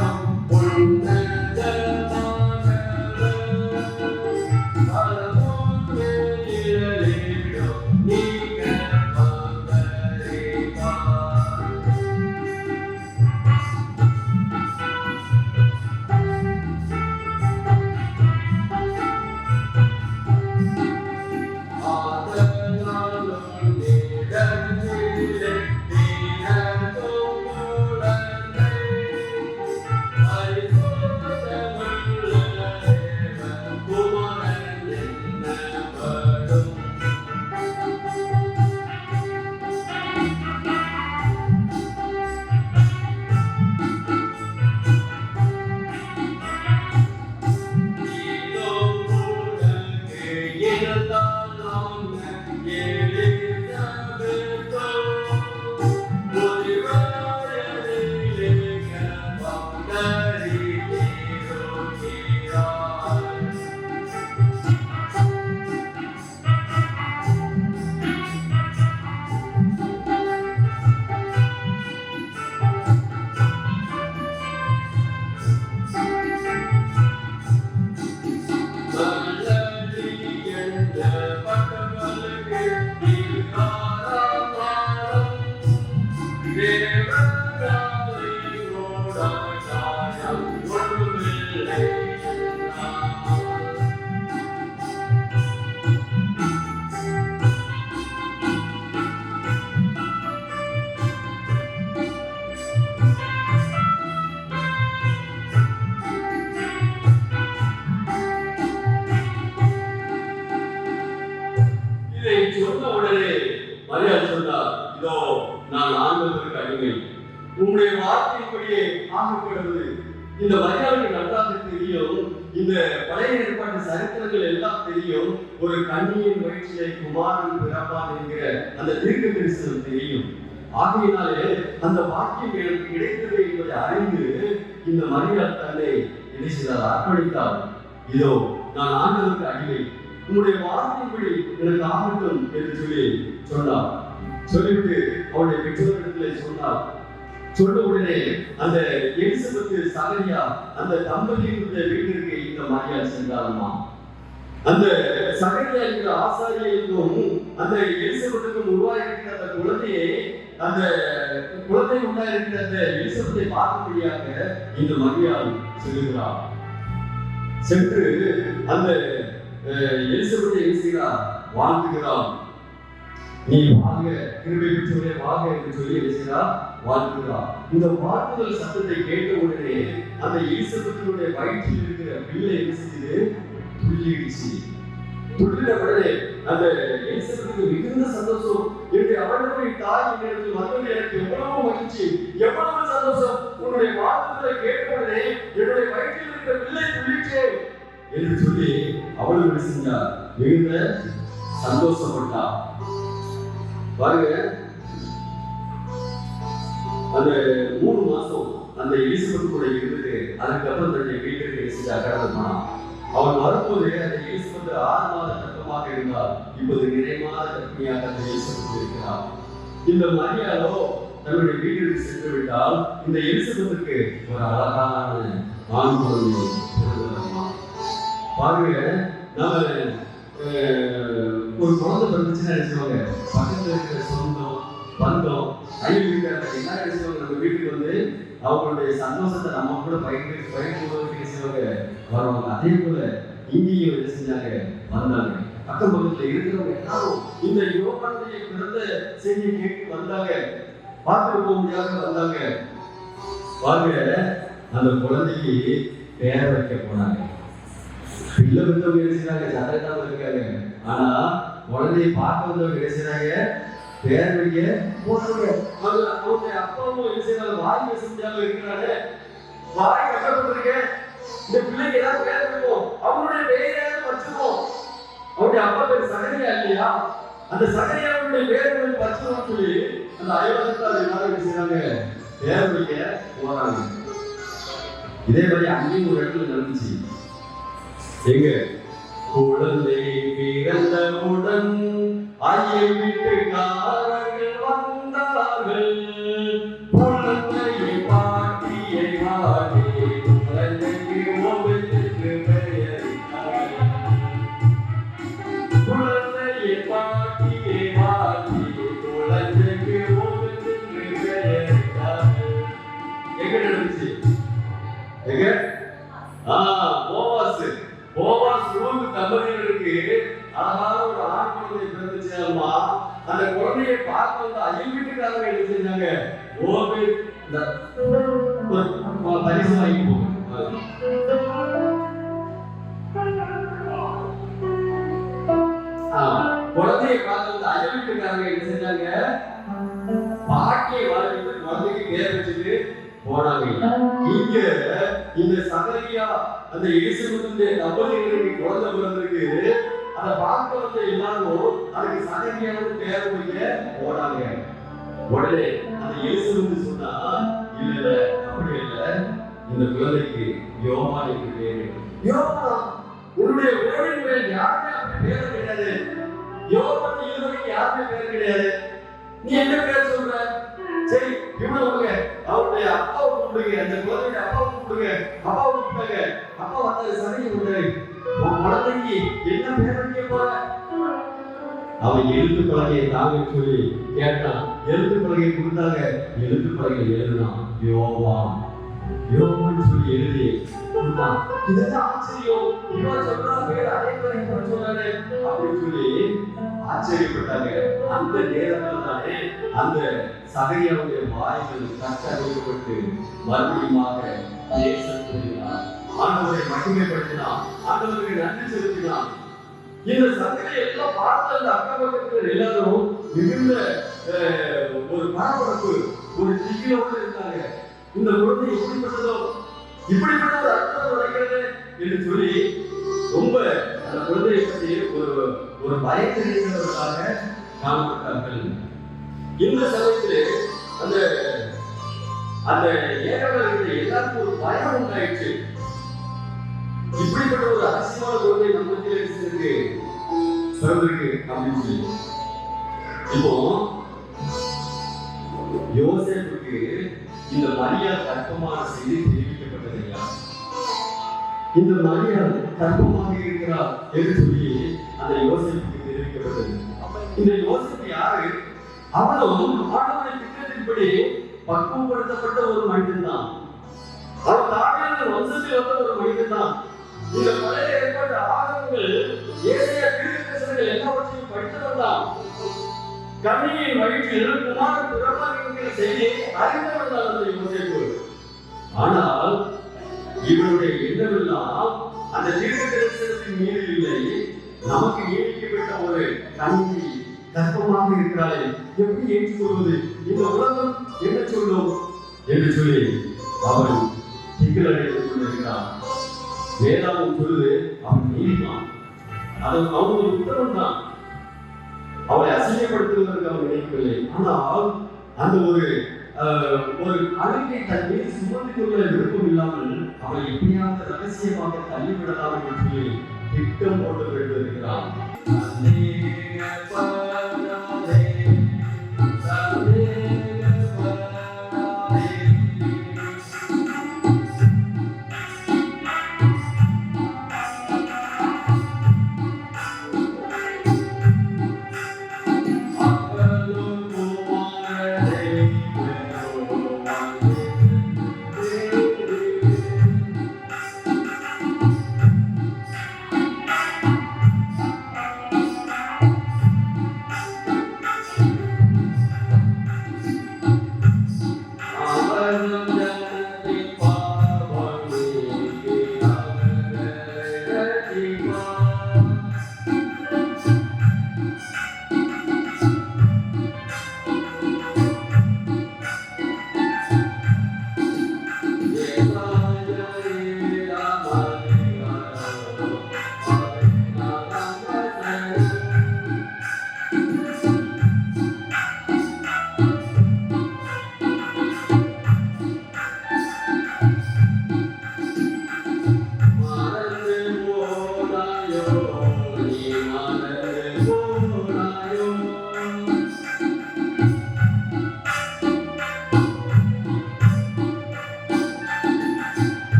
சொன்ன உடனே மரியாதை சொன்னார், இதோ நான் ஆண்டவருக்கு அடிமை, உங்களுடைய வார்த்தையின்படியே ஆகப்படுவது. இந்த மரியாதைக்கு நன்றாக தெரியும், இந்த பழைய ஏற்பாட்டு சரித்திரங்கள் எல்லாம் தெரியும். ஒரு கன்னியின் வயிற்றிலே குமாரன் பிறப்பான் என்கிற அந்த தீர்க்க தரிசனம் தெரியும். ஆகையினாலே அந்த வாக்கியம் எனக்கு கிடைத்தது என்பதை அறிந்து இந்த மரியாதை தன்னை என்ன செய்தார், அர்ப்பணித்தார். இதோ நான் ஆண்டவருக்கு அடிமை, உங்களுடைய வார்த்தையின்படி எனக்கு ஆகட்டும் என்று சொல்லி சொன்னார். சொல்லிவிட்டு அவருடைய பெற்றோரிடத்திலே சொன்னார். சொன்ன உடனே அந்த எலிசபெத் சகரியா அந்த தம்பதியினுடைய வீட்டிற்கு இந்த மரியாதை சென்றாரம்மா. அந்த சகரியா என்கிற ஆசாரியருக்கும் அந்த எலிசபெத்துக்கும் உருவாயிருக்கிற அந்த குழந்தையை, அந்த குழந்தை உண்டாயிருக்கிற அந்த எலிசபெத்தை பார்க்கும்படியாக இந்த மரியாதை செல்லுகிறார். சென்று அந்த எலிசபெத்தை பேசுகிறார், வாழ்த்துகிறார். நீ வாழ்க, கிருபை பெற்றவரே வாழ்க என்று சொல்லி பேசுகிறார், வாழ்த்துகிறார். இந்த வாழ்த்துதல் சத்தத்தை கேட்ட உடனே அந்த எலிசபெத்தினுடைய வயிற்றில் இருக்கிற பிள்ளை என்ன செய்து துள்ளிடுச்சு. துள்ளின உடனே அந்த எலிசபெத்துக்கு மிகுந்த சந்தோஷம். என்னுடைய அவளுடைய தாய் என்னிடத்தில் வந்தது எனக்கு எவ்வளவு மகிழ்ச்சி, எவ்வளவு சந்தோஷம். உன்னுடைய வாழ்த்துதலை கேட்ட உடனே என்னுடைய வயிற்றில் இருக்கிற பிள்ளை துள்ளிச்சே என்று சொல்லி அவள் என்ன செஞ்சார், மிகுந்த சந்தோஷப்பட்டார். பாருங்க, அந்த 3 மாசம் அந்த எலிசபெத் கூட இருந்துட்டு அதுக்கப்புறம் தன்னுடைய வீட்டிற்கு செஞ்ச கடவுள் அவன் வரும்போது அந்த எலிசபெத் 6 மாத கர்ப்பமாக இருந்தார். இப்போது நிறைமாத கர்ப்பிணியாக அந்த எலிசபெத் இருக்கிறார். இந்த மரியாதோ தன்னுடைய வீட்டிற்கு சென்று விட்டால் இந்த எலிசபெத்துக்கு ஒரு அழகான ஆண் குழந்தை பிறந்ததம்மா. பாருங்க, நாம ஒரு குழந்தை பிறந்துச்சுன்னா நினைச்சுவாங்க, பக்கத்துல இருக்கிற சொந்தம் பந்தம் அயல் வீட்டார் என்ன நினைச்சுவாங்க, நம்ம வீட்டுக்கு வந்து அவங்களுடைய சந்தோஷத்தை நம்ம கூட பயன்படுத்தி பேசுவாங்க, வருவாங்க. அதே போல இங்கேயும் என்ன செஞ்சாங்க, வந்தாங்க. அக்கம் பக்கத்துல இருக்கிறவங்க எல்லாரும் இந்த யோகானுடைய பிறந்த செய்தியை கேட்டு வந்தாங்க, பார்த்துட்டு போக முடியாத வந்தாங்க. பாருங்க, அந்த குழந்தைக்கு பேர் வைக்க போனாங்க. பிள்ளை வந்தவங்க பேசுறாங்க, சதவீதம் இருக்காங்க. ஆனா குழந்தையை பார்க்க வந்தவங்க பேசுறாங்க, பேர் வைக்க போறாங்க. அவங்க அப்பாவும் என்ன செய்யறாங்க, வாய் பேச முடியாம இருக்கிறாங்க, வாய் கஷ்டப்பட்டிருக்க, இந்த பிள்ளைக்கு ஏதாவது பேர் வைப்போம், அவங்களுடைய பேரையாவது வச்சுப்போம். அவருடைய அப்பா பேர் சகரியா இல்லையா, அந்த சகரியாவுடைய பேர் வச்சுக்கணும்னு சொல்லி அந்த அயல்வகத்தார் எல்லாரும் என்ன செய்யறாங்க, பேர் வைக்க போறாங்க. இதே மாதிரி அங்கேயும் ஒரு இடத்துல நடந்துச்சு. எங்க குழந்தை பிறந்தவுடன் அயல் வீட்டுக்காரர்கள் வந்தார்கள். குழந்தையை பாட்டியை வாடி குழந்தைக்கு ஓவியத்துக்கு பெயரிட்டார்கள். குழந்தையை பாட்டியை வாடி குழந்தைக்கு ஓவியத்துக்கு பெயரிட்டார்கள். எங்க நடந்துச்சு? எங்க? போவாஸ் ரூத் தம்பதியினருக்கு அழகான ஒரு ஆண் குழந்தை பிறந்துச்சுமா. அந்த குழந்தையை பார்த்து வந்து அயல் வீட்டுக்காரங்க என்ன செஞ்சாங்க? பரிசு வாங்கி குழந்தையை பார்த்து வந்து அயல் வீட்டுக்காரங்க என்ன செஞ்சாங்க? பாட்டியை வாழ்ந்து குழந்தைக்கு பேர் வச்சுட்டு போனாங்க. இங்க இந்த சகரியா அந்த எலிசபெத்துடைய தம்பதிகளுக்கு குழந்தை பிறந்திருக்கு. அதை பார்க்க வந்த எல்லாரும் அதுக்கு சகரியாவுக்கு பேர் வைக்க போனாங்க. உடனே அந்த எலிசபெத்து சொன்னா, இல்ல இல்ல அப்படி இல்ல, இந்த குழந்தைக்கு யோவான் என்று பேரு. யோவான் உன்னுடைய உறவின் மேல் யாருமே அப்படி பேர் கிடையாது. யோவான் இதுவரைக்கும் யாருமே பேர் கிடையாது. நீ என்ன பேர் சொல்ற? சரி இவனை விடுங்க, அவருடைய அப்பாவை கூப்பிடுங்க, அந்த குழந்தைய அப்பாவை கூப்பிடுங்க. அப்பாவை கூப்பிட்டாங்க. அப்பா வந்தாரு, சரி விடுறாரு. உன் குழந்தைக்கு என்ன பேர் வைக்க போற? அவன் எழுத்து பலகையை தாங்க சொல்லி கேட்டான். எழுத்து பலகையை கொடுத்தாங்க. எழுத்து பலகை எழுதுனான் யோவான். யோவான் சொல்லி எழுதி கொடுத்தான். இதுதான் ஆச்சரியம். இவன் சொல்றா பேர் அதே மாதிரி சொல்றாரு அப்படின்னு சொல்லி ஆச்சரியப்பட்டாங்க. அந்த நேரத்தில் தானே அந்த சகரியாவுடைய வாய்கள் கட்டமைக்கப்பட்டு மறுபடியுமாக பேச தொடங்கினார். ஆண்டவரை மகிமைப்படுத்தினார். ஆண்டவருக்கு நன்றி செலுத்தினார். இந்த சகரியை எல்லாம் பார்த்த அந்த அக்கபக்கத்தில் எல்லாரும் மிகுந்த ஒரு பரபரப்பு, ஒரு திகிலோடு இருந்தாங்க. இந்த குழந்தை எப்படிப்பட்டதோ, இப்படிப்பட்ட ஒரு அர்த்தம் நடக்கிறது என்று சொல்லி ரொம்ப அந்த குழந்தையை பற்றி ஒரு பயத்திருக்கிறவர்களாக காணப்பட்டார்கள். இந்த சமயத்திலே அந்த அந்த ஏகவர்கள் எல்லாருக்கும் ஒரு பயம் உண்டாயிடுச்சு. இப்படிப்பட்ட ஒரு அதிசயமான குழந்தை நம்ம பிறந்திருக்கு அப்படின்னு சொல்லி. இப்போ யோசேப்புக்கு இந்த மரியா கர்ப்பமான செய்தி தெரிவிக்கப்பட்டது இல்லையா? இந்த மரியா கர்ப்பமாக இருக்கிறார் என்று சொல்லி அந்த யோசேப்புக்கு தெரிவிக்கப்பட்டது. இந்த யோசேப்பு யாரு? அவனும் ஆண்டவருடைய திட்டத்தின்படி பக்குவப்படுத்தப்பட்ட ஒரு மனிதன் தான். அவன் தாவீது வம்சத்தில் வந்த ஒரு மனிதன் தான். இந்த பழைய ஏற்பாட்டு ஆகமங்கள், ஏசாயா தீர்க்கதரிசனங்கள் எல்லாவற்றையும் படித்தவன் தான். கன்னியின் வயிற்றில் குமாரன் பிறப்பார் என்கிற செய்தியை அறிந்தவன் தான் அந்த யோசேப்பு. ஆனால் இவருடைய எண்ணமெல்லாம் அந்த தீர்க்கதரிசனத்தின் மீது இல்லை. நமக்கு நியமிக்கப்பட்ட ஒரு கன்னி கர்ப்பமாக இருக்கிறாளே, எப்படி ஏற்றுக்கொள்வது? இந்த உலகம் என்ன சொல்லும் என்று சொல்லி அவன் திகிலடைந்து கொண்டிருக்கிறான். வேதாவும் சொல்லுது, அவன் நீதிமான். அவன் ஒரு உத்தரவு தான். அவளை அசிங்கப்படுத்துவதற்கு அவன் நினைக்கவில்லை. ஆனால் அந்த ஒரு அழுக்கை தன் மீது சுமந்து கொள்ள விருப்பம் இல்லாமல் அவளை எப்படியாவது ரகசியமாக தள்ளிவிடலாம் என்று சொல்லி திட்டம் போட்டு கொண்டிருக்கிறான்.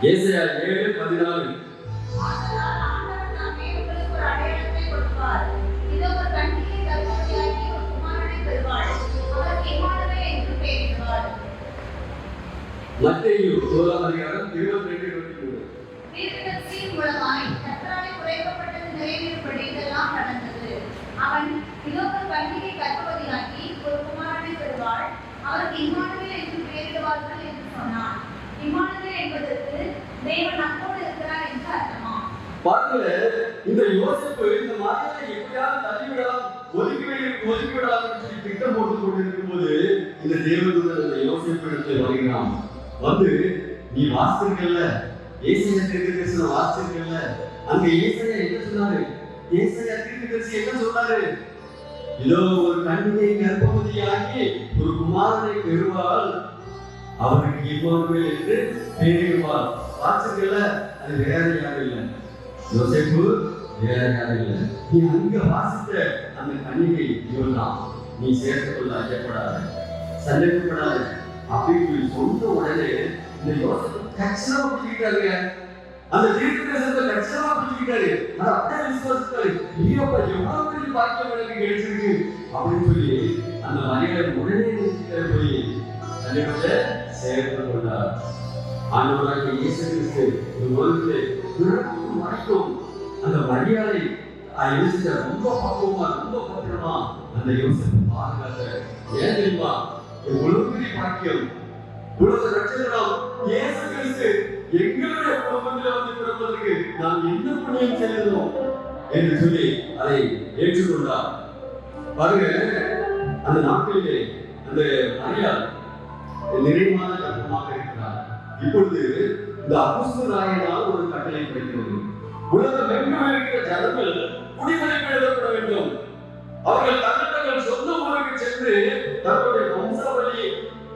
ஏசாயா 7:14 ஆதலால் ஆண்டவர் தாமே உங்களுக்கு ஒரு அடையாளத்தை கொடுப்பார். இதோ ஒரு கன்னிகை கர்ப்பவதியாகி ஒரு குமாரனை பெறுவாள். அவருக்கு இம்மானுவேல் என்று பெயரிடுவார். மத்தேயு 1:22-23 தீர்க்கதரிசியின் மூலமாய் கர்த்தராலே உரைக்கப்பட்டது நிறைவேறும்படி இதெல்லாம் நடந்தது. அவன் இதோ ஒரு கன்னிகை கர்ப்பவதியாகி ஒரு குமாரனை பெறுவாள். அவருக்கு இம்மானுவேல் என்று பெயரிடுவார்கள் என்று சொன்னான். இம்மானுவேல் என்பதற்கு தேவன் நம்மோடு இருக்கிறார் என்று அர்த்தமாம். பாருங்க, இந்த யோசேப்பு இந்த மரியாதை எப்படியாவது தள்ளிவிடலாம், ஒதுக்கிவிடலாம் என்று சொல்லி திட்டம் போட்டுக் கொண்டிருக்கும் போது இந்த தேவதூதன் இந்த யோசேப்பு இடத்தில் வருகிறான். வந்து, நீ வாசிச்சிருக்கல, ஏசாயா தீர்க்கதரிசனம் வாசிச்சிருக்கல, அங்க ஏசாயா என்ன சொன்னாரு? ஏசாயா தீர்க்கதரிசி என்ன சொன்னாரு? இதோ ஒரு கன்னிகை கர்ப்பவதியாகி ஒரு குமாரனை பெறுவாள், அவருக்கு இம்மானுவேல் என்று பெயரிடுவார். வாசிக்கல, அது வேற யாரும் இல்லை, யோசேப்பு வேற யாரும் இல்லை. நீ அங்க வாசித்த அந்த கன்னிகை இவள்தான், நீ சேர்த்துக் கொள்ள ஐயப்படாத, சந்தேகப்படாத அப்படின்னு சொன்ன உடனே இந்த யோசேப்பு கச்சிதமா பிடிச்சிக்கிட்டாருங்க. அந்த தீர்க்கதரிசனத்தை கச்சிதமா பிடிச்சிக்கிட்டாரு. அதை அப்படியே விசுவாசித்தாரு. ஐயோப்பா, எவ்வளவு பெரிய பாக்கியம் எனக்கு கிடைச்சிருக்கு அப்படின்னு சொல்லி அந்த மரியாதை உடனே போய் சந்தேகத்தை சேர்த்துக் கொண்டார். ஆண்டவராகிய இயேசு கிறிஸ்து இந்த உலகத்திலே பிறக்கும் வரைக்கும் அந்த மரியாதை ரொம்ப பக்குவமா, ரொம்ப பத்திரமா அந்த யோசேப்பு பாதுகாத்தார். ஏன் தெரியுமா? இவ்வளவு பெரிய பாக்கியம், உலக ரட்சகராம் இயேசு கிறிஸ்து எங்களுடைய குடும்பத்தில் வந்து பிறப்பதற்கு நாம் என்ன புண்ணியம் செய்தோம் என்று சொல்லி அதை ஏற்றுக்கொண்டார். பாருங்க, அந்த நாட்களிலே அந்த மரியாதை நிறைவான கர்ப்பமாக இருக்கிறார். இப்பொழுது இந்த அப்போஸ்தலரால் ஒரு கட்டளை கிடைக்கிறது. உலகம் எங்கும் இருக்கிற ஜனங்கள் குடிமதிப்பு எழுதப்பட வேண்டும். அவர்கள் தங்கள் சொந்த ஊருக்கு சென்று தங்களுடைய வம்சாவளி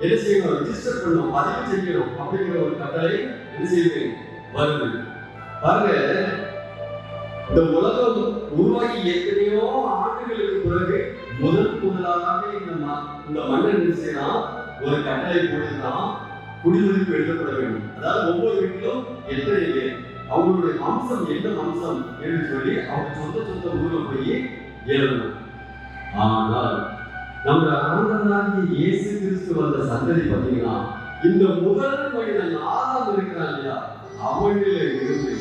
என்ன செய்யணும், ரெஜிஸ்டர் பண்ணணும், பதிவு செய்யணும் அப்படிங்கிற ஒரு கட்டளை என்ன செய்யுது வருது. பாருங்க, இந்த உலகம் உருவாகி எத்தனையோ ஆண்டுகளுக்கு பிறகு முதலாக இந்த மன்னன் என்ன செய்யலாம், ஒரு கட்டளை போட்டுதான் குடிமதிப்பு எழுதப்பட வேண்டும். அதாவது ஒவ்வொரு வீட்டிலும் எத்தனை பேர், அவங்களுடைய வம்சம் என்ன வம்சம் என்று சொல்லி அவங்க சொந்த ஊர்ல போய் எழுதணும். ஆனால் நம்முடைய ஆண்டவராகிய இயேசு கிறிஸ்து வந்த சந்ததி பார்த்தீங்கன்னா, இந்த முதல் மனிதன் ஆதாம் இருக்கிறான் இல்லையா, அவனிலே இருந்து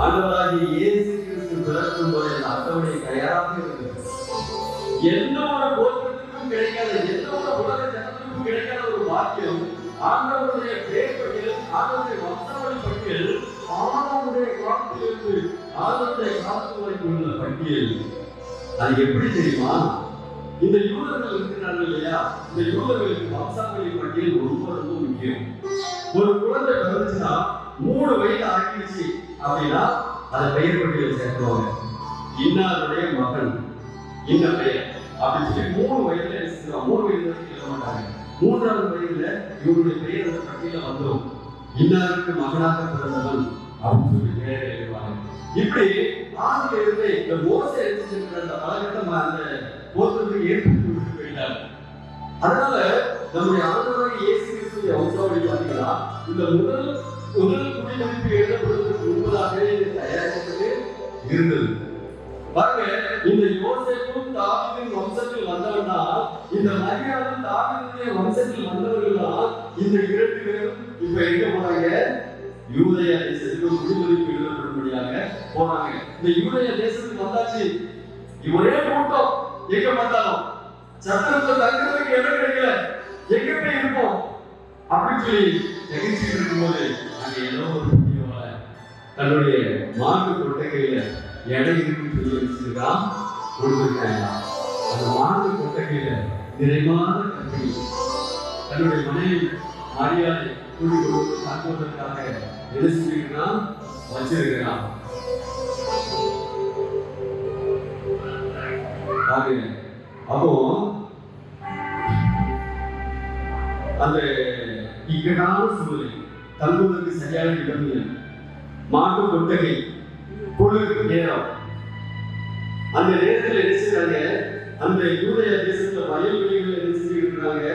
ஆண்டவராகிய இயேசு கிறிஸ்து பிறக்கும் போது அந்த அட்டவணை தயாராக இருந்தது. எந்த ஒரு கோத்திரத்துக்கும் கிடைக்காத, எந்த ஒரு உலக ஜனத்துக்கும் கிடைக்காத ஒரு வாக்கியம் ஆண்டவருடைய பேர் பட்டியல், ஆண்டவருடைய வம்சாவளி பட்டியல், ஆண்டவருடைய காலத்திலிருந்து ஆண்டவருடைய காலத்து வரைக்கும் உள்ள பட்டியல். அது எப்படி தெரியுமா? இந்த யூதர்கள் இருக்கிறார்கள் இல்லையா, இந்த யூதர்களுக்கு வம்சாவளி பட்டியல் ரொம்ப ரொம்ப முக்கியம். ஒரு குழந்தை பிறந்துச்சுன்னா 3 வயது ஆகிடுச்சு அப்படின்னா அதை பெயர் பட்டியலில் சேர்த்துவாங்க. இன்னாருடைய மகன் இந்த பெயர் அப்படின்னு சொல்லி 3 வயதுல சேர்த்துவாங்க. 3 வயது வரைக்கும் எழுத மாட்டாங்க. 3வது வயதுல இவருடைய பெயர் அந்த பட்டியலில் வந்துடும். இன்னாருக்கு மகனாக பிறந்தவன் அப்படின்னு சொல்லி பெயர் எழுதுவாங்க. இப்படி ஆதியில இருந்து இந்த மோசே எழுதிச்சிருக்கிற அந்த பலகட்டம் அந்த கோத்திரத்துக்கு ஏற்பட்டு விட்டு போயிட்டார். அதனால நம்முடைய ஆண்டவராகிய இயேசு கிறிஸ்துவின் வம்சாவளி பார்த்தீங்கன்னா இந்த முதல் குடிமதிப்பு எழுதப்படுவதற்கு முன்பதாகவே தயாரிக்கப்பட்டு இருந்தது. பாருங்க, இந்த யோசேப்பும் தாவீதின் வம்சத்தில் வந்தவன்னா, இந்த மரியாளும் தாவீதுடைய வம்சத்தில் வந்தவர்கள் தான். இந்த 2 பேரும் இப்ப எங்க போறாங்க? யூதேய தேசத்துக்கு குடிமதிப்பு எழுதப்படும்படியாக போறாங்க. இந்த யூதேய தேசத்துக்கு வந்தாச்சு, ஒரே கூட்டம், எங்க பார்த்தாலும் சத்திரத்துல தங்குறதுக்கு இடம் கிடைக்கல, எங்க போய் இருப்போம் அப்படின்னு சொல்லி நெகிழ்ச்சிட்டு இருக்கும்போது அங்க ஏதோ ஒரு புண்ணியவாள தன்னுடைய மாட்டு கொட்டகையில இடம் இருக்குன்னு சொல்லி வச்சிருக்கான், கொடுத்துருக்காங்க. அந்த மாட்டு கொட்டகையில நிறைவான கற்பனை தன்னுடைய மனைவி மரியாதை கூடி கொடுத்து தாக்குவதற்காக என்ன செஞ்சிருக்கிறான், வச்சிருக்கிறான். அப்போ அந்த இக்கட்டான சூழலை தங்குவதற்கு சரியான இடம் இல்லை. மாட்டு கொட்டகை, குளிர் நேரம். அந்த நேரத்தில் என்ன செய்யறாங்க, அந்த யூதேய தேசத்துல வயல்வெளிகள் என்ன செஞ்சிருக்கிறாங்க,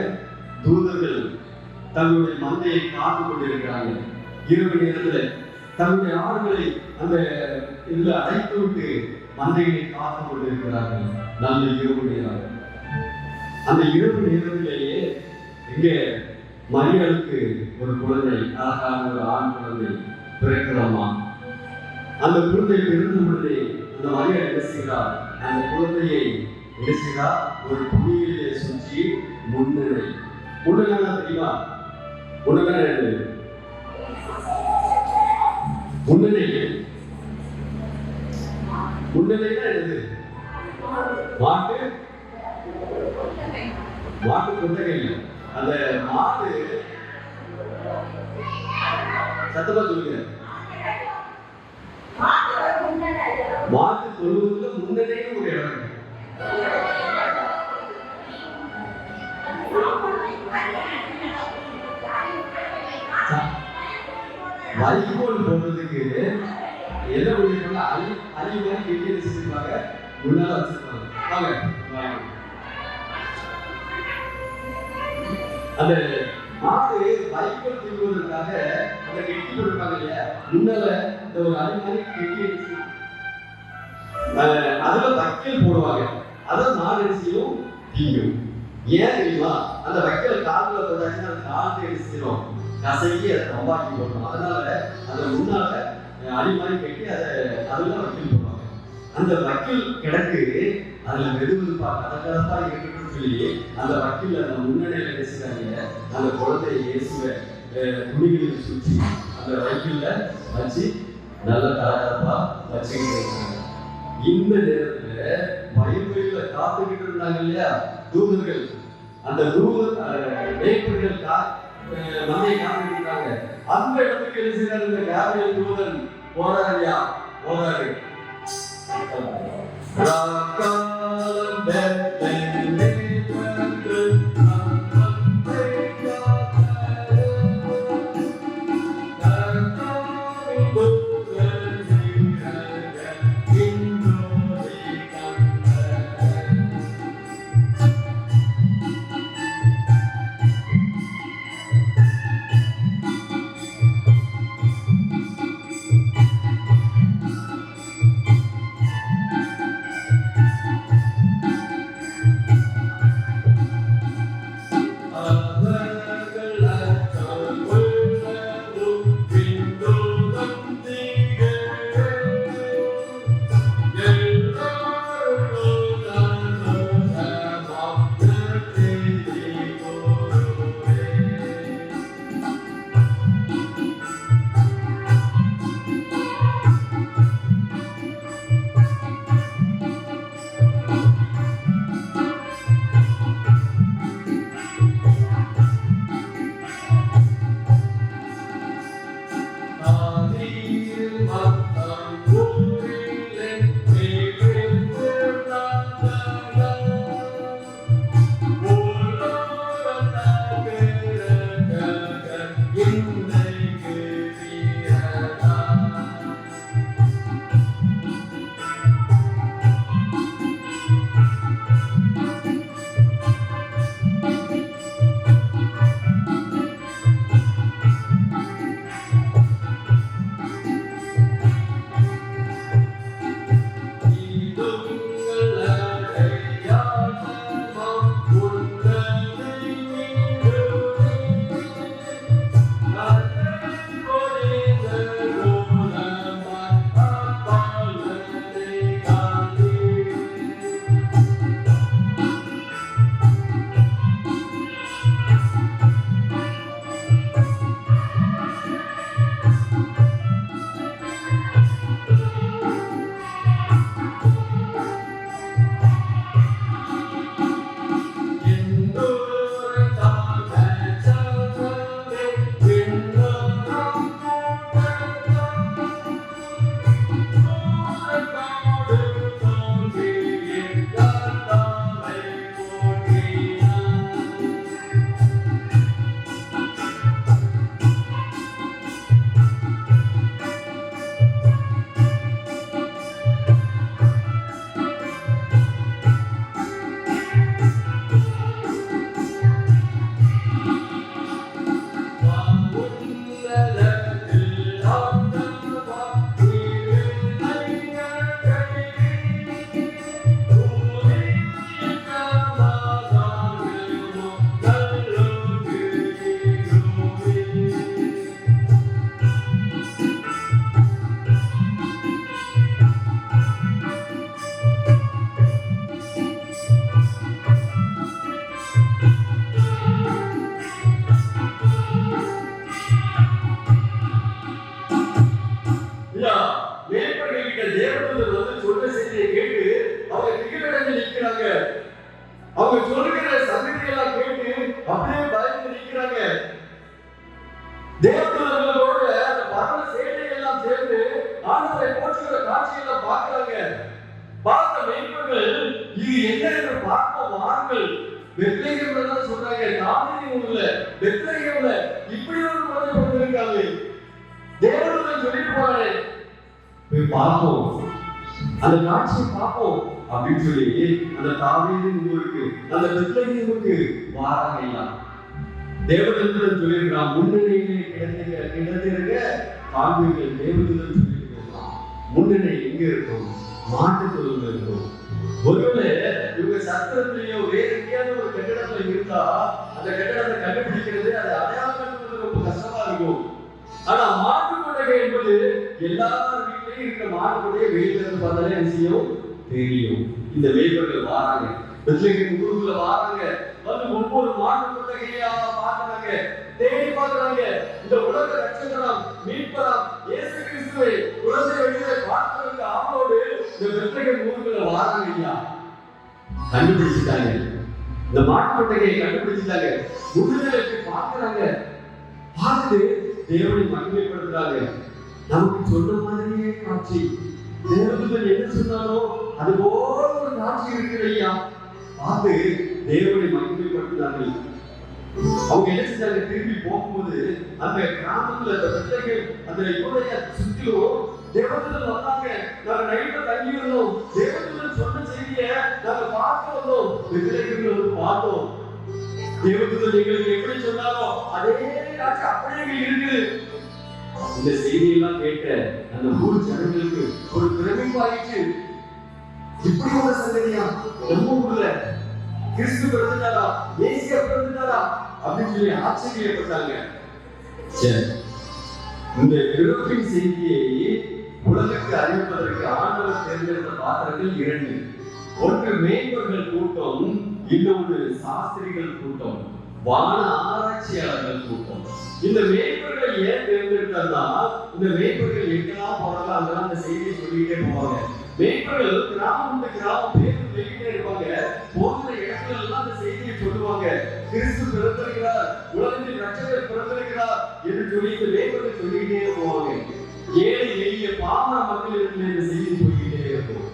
தூதர்கள் தங்களுடைய மந்தையை காத்து கொண்டிருக்கிறாங்க. இரவு நேரத்துல தங்களுடைய ஆடுகளை அந்த இதுல அடைத்து விட்டு மந்தைகளை காத்து கொண்டிருக்கிறார்கள். நல்ல இரவு நேரம். அந்த இரவு நேரத்திலேயே இங்கே மரியாளுக்கு ஒரு குழந்தை, அழகான ஒரு ஆண் குழந்தை பிறக்கிறோமா. அந்த குழந்தை பிறந்த பொழுதே அந்த மரியாள் என்ன செய்கிறார், அந்த குழந்தையை என்ன செய்கிறார், ஒரு துணியிலே சுற்றி முன்னணை. முன்னணை தெரியுமா? முன்னணை முன்னணை முன்னணைனா என்னது? மாட்டு மாட்டு கொட்டகை. அந்த மாடு சத்தமா சொல்லுங்க. மாட்டு தொழுவத்துல முன்னணைன்னு ஒரு இடம் இருக்கு. வைக்கோல் போடுறதுக்கு என்ன பண்ணிருக்காங்க, அழிவு கெட்டிய வச்சிருப்பாங்க, முன்னால வச்சிருப்பாங்க. அந்த மாடு வைக்கோல் தூக்குவதற்காக அந்த கெட்டி போட்டிருப்பாங்க இல்லையா, முன்னால இந்த ஒரு அழிவு கெட்டிய அதுல வைக்கல் போடுவாங்க. அதை மாடு அரிசியும் தீங்கும். ஏன் தெரியுமா, அந்த வைக்கல் காலில் போட்டாச்சுன்னா அந்த காலத்தை அரிசியும் கசைக்கு அதை ரொம்பாக்கி போடணும். அதனால அதை முன்னால அடிமாரி கட்டி அதை அதெல்லாம் வைக்கல் போடுவாங்க. அந்த வைக்கல் கிடக்கு அதுல மெதுவெதுப்பா கதகதப்பா இருக்குன்னு சொல்லி அந்த வக்கீல் அந்த முன்னணியில பேசுறாங்க. அந்த குழந்தை இயேசுவை துணிகளில் சுற்றி அந்த வைக்கல்ல வச்சு நல்ல கதகதப்பா வச்சுக்கிட்டு இருக்காங்க. இந்த நேரத்துல வயல்வெளியில காத்துக்கிட்டு இருந்தாங்க இல்லையா தூதர்கள், அந்த தூதர் மேய்ப்பர்கள் மந்தையை காத்துக்கிட்டு இருக்காங்க. அந்த இடத்துக்கு என்ன செய்யறாரு, இந்த கேப்ரியல் தூதன் போறாரியா போறாரு. தேவதூதர் வந்து சொல்ற செய்தியை கேட்டு அவங்க திகிலடைந்து நிற்கிறாங்க. அவங்க சொல்லுகிற சங்கதியெல்லாம் கேட்டு அப்படியே பயந்து நிற்கிறாங்க. தேவதூதர்களோட அந்த பரம சேனையெல்லாம் சேர்ந்து ஆண்டவரை போற்றுகிற காட்சியெல்லாம் பார்க்கிறாங்க. பார்த்த மேய்ப்பர்கள் இது என்ன என்று பார்ப்போம் வாருங்கள், பெத்லகேம்ல தான் சொல்றாங்க, தாவீதின் ஊர்ல பெத்லகேம்ல இப்படி ஒரு குழந்தை பிறந்திருக்காங்க. தேவதூதன் சொல்லிட்டு போறாரு, போய் பார்ப்போம், அந்த காட்சியை பார்ப்போம் அப்படின்னு சொல்லி அந்த தாவீதின் ஊருக்கு அந்த பெத்லகேமுக்கு வாராங்க. எல்லாம் தேவதூதன் சொல்லியிருக்கிறான், முன்னணியிலே கிடந்திருக்க காண்பீர்கள். தேவதூதன் சொல்லியிருக்கிறான், முன்னணி எங்க இருக்கும்? மாட்டு தொழுவில் இருக்கும். ஒருவேளை இவங்க சத்திரத்திலேயோ வேற எங்கேயாவது ஒரு கட்டிடத்துல இருந்தா அந்த கட்டிடத்தை கண்டுபிடிக்கிறது, அதை அடையாளம் கண்டுபிடிக்கிறது ரொம்ப கஷ்டமா இருக்கும். ஆனா மாட்டு கொட்டகை என்பது எல்லார் வீட்லயும் இருக்கிற மாட்டு கொட்டையை வெளியில இருந்து பார்த்தாலே விஷயம் தெரியும். இந்த வேய்பர்கள் வாராங்க, பெத்லகேம் ஊருக்குள்ள வாராங்க, வந்து ஒவ்வொரு மாட்டு கொட்டகையா பார்க்கறாங்க, தேடி பார்க்கறாங்க. இந்த உலக ரட்சகராம் மீட்பராம் இயேசு கிறிஸ்துவை குழந்தை வெளியில பார்க்கறதுக்கு ஆவலோடு இந்த பெத்லகேம் ஊருக்குள்ள வாராங்க. ஐயா கண்டுபிடிச்சிட்டாங்க, இந்த மாட்டு கொட்டகையை கண்டுபிடிச்சிட்டாங்க. முன்னிலைக்கு பார்க்கறாங்க, பார்த்து தேவனை மகிமைப்படுத்துறாங்க. நமக்கு சொன்ன மாதிரியே காட்சி, தேவதூதன் என்ன சொன்னாரோ அது போல ஒரு காட்சி இருக்கிற ஐயா. பார்த்து தேவனை மகிமைப்படுத்தினார்கள். அவங்க என்ன செஞ்சாங்க, திரும்பி போகும்போது அந்த கிராமத்துல அந்த யூதேயா சுத்திலும் தேவதூதன் வந்தாங்க. நாங்க நைட்ல தங்கி இருந்தோம், தேவதூதன் சொன்ன செய்தியை நாங்க பார்க்க வந்தோம், பெத்லகேம்ல வந்து பார்த்தோம். தேவதூதன் எங்களுக்கு எப்படி சொன்னாரோ அதே காட்சி அப்படியே இருக்குது. இந்த செய்தியெல்லாம் கேட்ட அந்த ஊர் ஜனங்களுக்கு ஒரு பிரமிப்பாயிற்று. இப்படி ஒரு சங்கதியா நம்ம ஊர்ல கிறிஸ்து பிறந்துட்டாரா, மேசியா பிறந்துட்டாரா அப்படின்னு சொல்லி ஆச்சரியப்பட்டாங்க. சரி, இந்த பிறப்பின் செய்தியை உலகுக்கு அறிவிப்பதற்கு ஆண்டவர் தேர்ந்தெடுத்த பாத்திரங்கள் இரண்டு. ஒன்று மேய்ப்பர்கள் கூட்டம், இன்னொன்று சாஸ்திரிகள் கூட்டம், வான ஆராய்ச்சியாளர்கள் கூட்டம். இந்த மேய்ப்பர்களை ஏன் தேர்ந்தெடுத்தா, இந்த மேய்ப்பர்கள் எங்கெல்லாம் போறாங்க அங்கெல்லாம் அந்த செய்தியை சொல்லிட்டே போவாங்க. மேய்ப்பர்கள் கிராமம் கிராமம் பேர் சொல்லிட்டே இருப்பாங்க. போகிற இடத்துல எல்லாம் அந்த செய்தியை சொல்லுவாங்க. கிறிஸ்து பிறந்திருக்கிறார், உலகத்தில் ரட்சகர் பிறந்திருக்கிறார் என்று சொல்லி இந்த மேய்ப்பர்கள் சொல்லிட்டே போவாங்க. ஏழை எளிய பாமர மக்களிடத்தில் இந்த செய்தி சொல்லிட்டே இருக்கும்.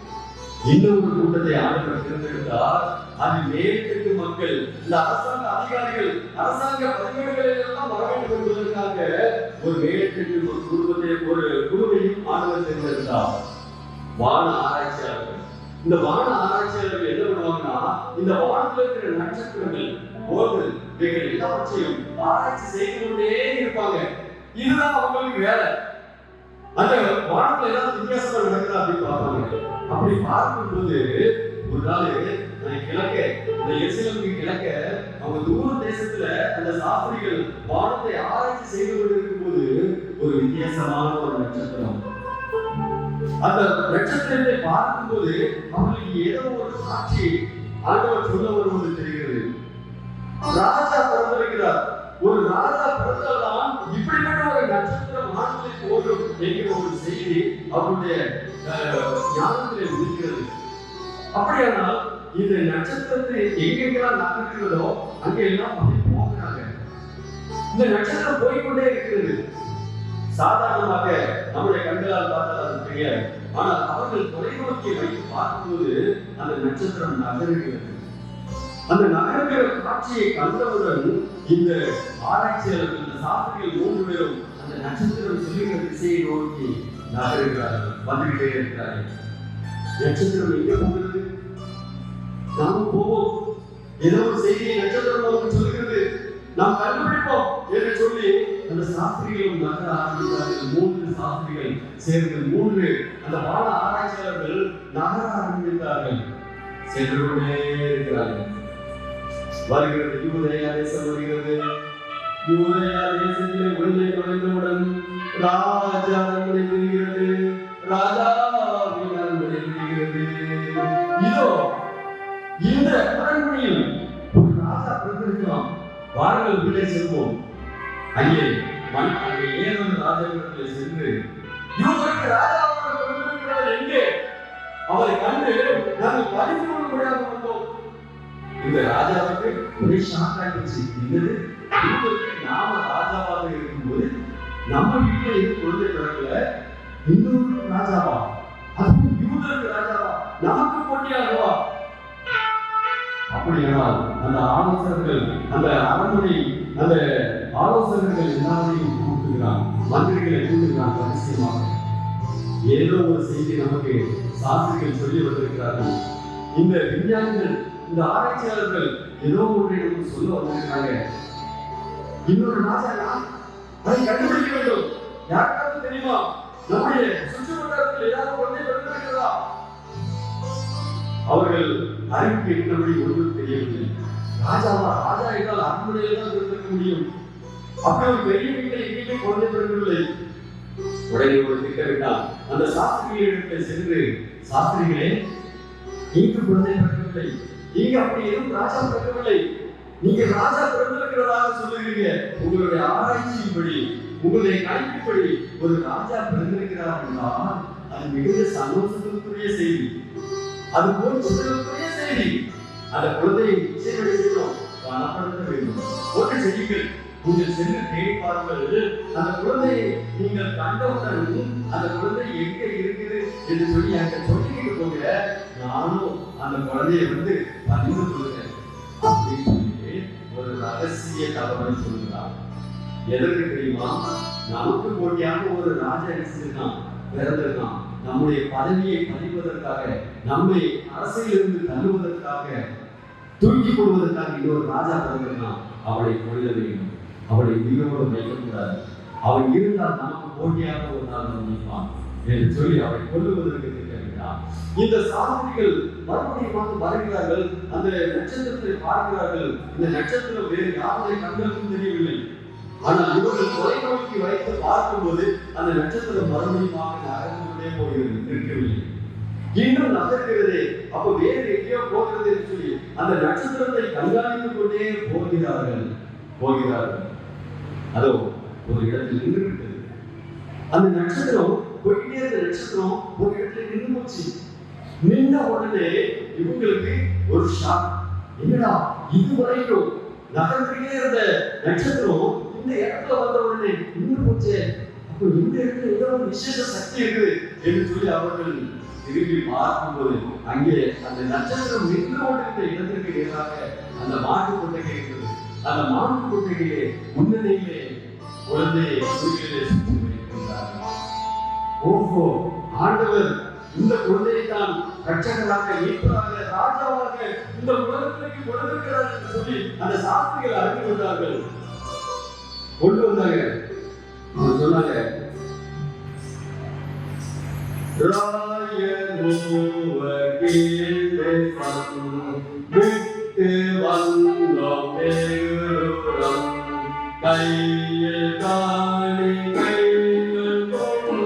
இன்னொரு கூட்டத்தை ஆண்டவர் தேர்ந்தெடுத்தார். அது மேற்கட்டு மக்கள், இந்த அரசாங்க அதிகாரிகள், அரசாங்க பதிவேடுகளில் எல்லாம் வர வேண்டும் என்பதற்காக ஒரு மேற்கட்டு ஒரு குடும்பத்தை ஒரு குழுவையும் ஆண்டவர் தேர்ந்தெடுத்தார். வான ஆராய்ச்சியாளர்கள். இந்த வான ஆராய்ச்சியாளர்கள் என்ன பண்ணுவாங்கன்னா, இந்த வானத்தில் இருக்கிற நட்சத்திரங்கள், கோள்கள், இவைகள் எல்லாவற்றையும் ஆராய்ச்சி செய்து கொண்டே இருப்பாங்க. இதுதான் அவங்களுக்கு வேலை. அந்த வானத்துல ஏதாவது வித்தியாசமா நடக்குதா அப்படின்னு பார்ப்பாங்க. அப்படி பார்க்கும்போது ஒரு நாள் கிழக்க, இந்த எருசலேமுக்கு கிழக்க அவங்க தூர தேசத்துல அந்த சாஸ்திரிகள் வானத்தை ஆராய்ச்சி செய்து கொண்டிருக்கும் போது ஒரு வித்தியாசமான ஒரு நட்சத்திரம். அந்த நட்சத்திரத்தை பார்க்கும்போது அவங்களுக்கு ஏதோ ஒரு காட்சி ஆண்டவர் சொல்ல வருவது தெரிகிறது. ராஜா பிறந்திருக்கிறார், ஒரு ராஜா பிறந்தால்தான் இப்படிப்பட்ட ஒரு நட்சத்திரம் வானத்தில் போடும் என்கிற ஒரு செய்தி அவருடைய ஞானத்திலே உதிக்கிறது. அப்படியானால் இந்த நட்சத்திரத்தை எங்கெங்கெல்லாம் நகர்கிறதோ அங்கெல்லாம் அப்படி போகிறாங்க. இந்த நட்சத்திரம் போய்கொண்டே இருக்கிறது. சாதாரணமாக நம்முடைய கண்களால் பார்த்தால் அது தெரியாது. ஆனால் அவர்கள் தொலைநோக்கியை வைத்து பார்க்கும்போது அந்த நட்சத்திரம் நகருகிறது. அந்த நகர்கிற காட்சியை கண்டவுடன் இந்த ஆராய்ச்சியாளர்கள், இந்த சாஸ்திரிகள் 3 பேரும் அந்த நட்சத்திரம் சொல்லுகிற திசையை நோக்கி நகருகிறார்கள், வந்துகிட்டே இருக்கிறார்கள். நட்சத்திரம் எங்கே போகிறது? நாம் போவோம், ஏதோ ஒரு செய்தியை நட்சத்திரம் நமக்கு சொல்லுகிறது, நாம் கண்டுபிடிப்போம் என்று சொல்லி அந்த சாஸ்திரிகளும் நகர ஆரம்பித்தார்கள். 3 சாஸ்திரிகள் சேர்ந்து 3 அந்த வான ஆராய்ச்சியாளர்கள் நகர ஆரம்பித்தார்கள். சென்று கொண்டே இருக்கிறார்கள். வருகிறது யூதேயா தேசம் வருகிறது. யூதேயா தேசத்திலே உள்ளே நுழைந்தவுடன் ராஜா அரண்மனை தெரிகிறது, ராஜாவின் அரண்மனை தெரிகிறது. இதோ இந்த அரண்மனையில் ஒரு ராஜா பிறந்திருக்கலாம், வாருங்கள் உள்ளே செல்வோம். அங்கே ஏதோ ராஜாவிடத்தில் சென்று யூதருக்கு ராஜாவாக பிறந்திருக்கிறார் எங்கே அறிந்து கொள்ள முடியாத வந்தோம். இந்த ராஜாவுக்கு ஒரே ஷாக் ஆயிடுச்சு. இன்னொரு நாம ராஜாவாக இருக்கும்போது நம்ம வீட்டுல எது குழந்தை பிறக்கல, இன்னொரு ராஜாவா, அதுவும் யூதருக்கு ராஜாவா, நமக்கு போட்டியாகவா? அப்படியானால் அந்த ஆலோசகர்கள், அந்த அரண்மனை அந்த ஆலோசகர்கள் எல்லாரையும் கூட்டுகிறான், மந்திரிகளை கூட்டுகிறான். ரகசியமாக ஏதோ ஒரு செய்தி நமக்கு சாஸ்திரிகள் சொல்லி வந்திருக்கிறார்கள். இந்த விஞ்ஞானிகள், இந்த ஆராய்ச்சியாளர்கள் ஏதோ ஒன்றை நமக்கு சொல்ல வந்திருக்கிறாங்க. இன்னொரு ராஜா அதை கண்டுபிடிக்க வேண்டும். யாருக்காவது தெரியுமா? நம்முடைய சுற்று வட்டாரத்தில் ஏதாவது ஒன்றை வந்திருக்கிறதா? அவர்கள் அறிவுக்கு எட்டபடி ஒன்றும் தெரியவில்லை. ராஜாவா? ராஜா என்றால் அரண்மனையில் தான் இருந்திருக்க முடியும். அப்படி ஒரு பெரிய வீட்டை எங்கேயுமே குழந்தை பிறக்கவில்லை. உடனே ஒரு திட்டமிட்டால் அந்த சாஸ்திரிகளிடத்தில் சென்று, சாஸ்திரிகளே, இங்கு குழந்தை பிறக்கவில்லை, இங்கு அப்படி எதுவும் ராஜா பிறக்கவில்லை, நீங்க ராஜா பிறந்திருக்கிறதாக சொல்லுகிறீங்க. உங்களுடைய ஆராய்ச்சியின்படி, உங்களுடைய கணிப்பின்படி ஒரு ராஜா பிறந்திருக்கிறார் என்றால் அது மிகுந்த சந்தோஷத்திற்குரிய செய்தி, அது போல் சொல்லுவதற்குரிய செய்தி. அந்த குழந்தையை நிச்சயம் காணப்படுத்த வேண்டும். ஒன்று செய்யுங்கள், நீங்கள் சென்று தேடி பாருங்கள். அந்த குழந்தையை நீங்கள் கண்டவுடன் அந்த குழந்தை எங்க இருக்குது என்று சொல்லி அங்க சொல்லிக்கிட்டு போகிற, நானும் அந்த குழந்தையை பகிர்ந்து கொள்கிறேன் அப்படின்னு சொல்லி ஒரு ரகசிய தகவலை சொல்லுகிறார். எதற்கு தெரியுமா? நமக்கு போட்டியாக ஒரு ராஜா இருக்கான், பிறந்திருக்கான். நம்முடைய பதவியை பதிப்பதற்காக, நம்மை அரசியலிருந்து தள்ளுவதற்காக, தூக்கி போடுவதற்காக இன்னொரு ராஜா பிறந்திருக்கான். அவளை கொள்ள வேண்டும், அவளை உயிரோடு வைக்கக்கூடாது. அவன் இருந்தால் நமக்கு போட்டியாக ஒரு நாள் நிற்பான் என்று சொல்லி அவளை கொல்லுவதற்கு திட்டமிட்டார். இந்த சாஸ்திரிகள் மறுபடியும் வருகிறார்கள், அந்த நட்சத்திரத்தை பார்க்கிறார்கள். இந்த நட்சத்திரம் வேறு யாருடைய கண்களுக்கும் தெரியவில்லை. ஆனால் இவர்கள் தொலைநோக்கி வைத்து பார்க்கும்போது அந்த நட்சத்திரம் மறுபடியும் நகர்ந்து கொண்டே போகிறது, நிற்கவில்லை. இன்னும் நகர்கிறதே, அப்ப வேறு எங்கேயோ போகிறது என்று சொல்லி அந்த நட்சத்திரத்தை கண்காணித்துக் கொண்டே போகிறார்கள். அதோ ஒரு இடத்தில் நின்று விட்டது. அந்த நட்சத்திரம் போயிட்டே இருந்த நட்சத்திரம் ஒரு இடத்துல நின்று போச்சு. நின்ற உடனே இவங்களுக்கு ஒரு ஷாக். என்னடா, இதுவரைக்கும் நகர்ந்துகிட்டே இருந்த நட்சத்திரம் இந்த இடத்துல வந்த உடனே நின்று போச்சு. அப்போ இந்த இடத்துல ஏதோ ஒரு விசேஷ சக்தி இருக்குது என்று சொல்லி அவர்கள் திரும்பி பார்க்கும்போது அங்கே அந்த நட்சத்திரம் நின்று கொண்டிருந்த இடத்திற்கு எதிராக அந்த மாட்டு கொட்டகை இருந்தது. அந்த மாட்டு கொட்டகையிலே முன்னணியிலே குழந்தையை சூரியனை சுற்றி வைத்திருந்தார்கள். ஓஹோ, ஆண்டவர் இந்த குழந்தையை தான் ரட்சகராக, மீட்பராக, ராஜாவாக இந்த உலகத்திற்கு கொடுத்திருக்கிறார் என்று சொல்லி அந்த சாஸ்திரிகள் அறிந்து கொண்டார்கள். கொண்டு வந்தாங்க. அவங்க சொன்னாங்க, விட்டு வந்தோம் கையில் காணி கைகள் கொண்டு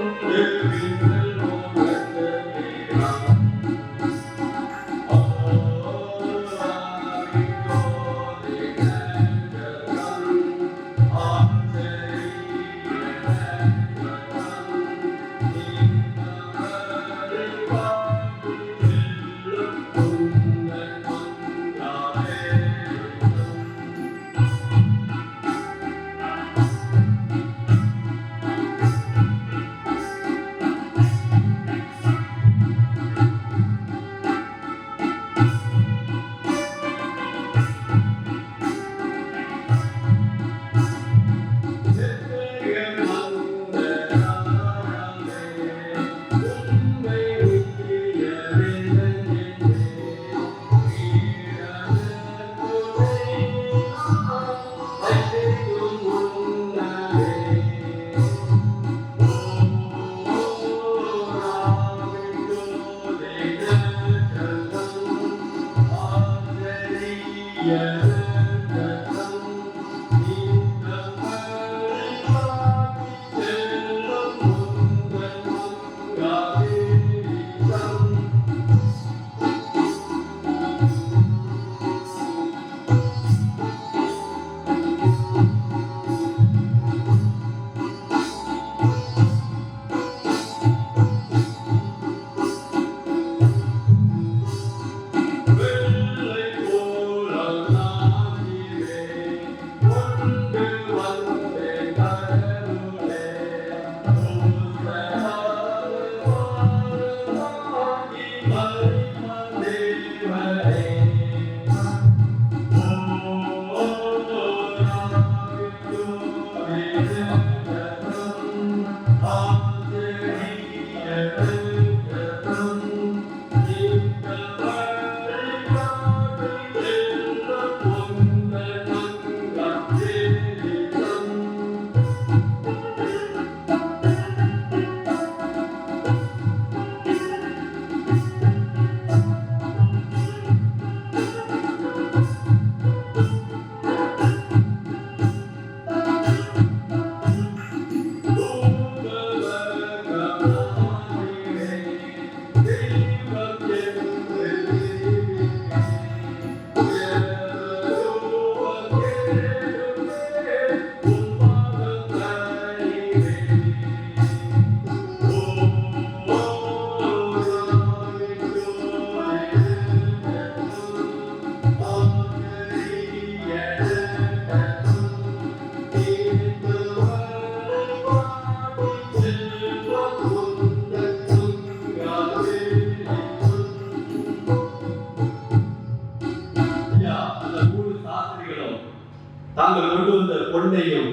தாங்கள் கொண்டு வந்த பொன்னையும்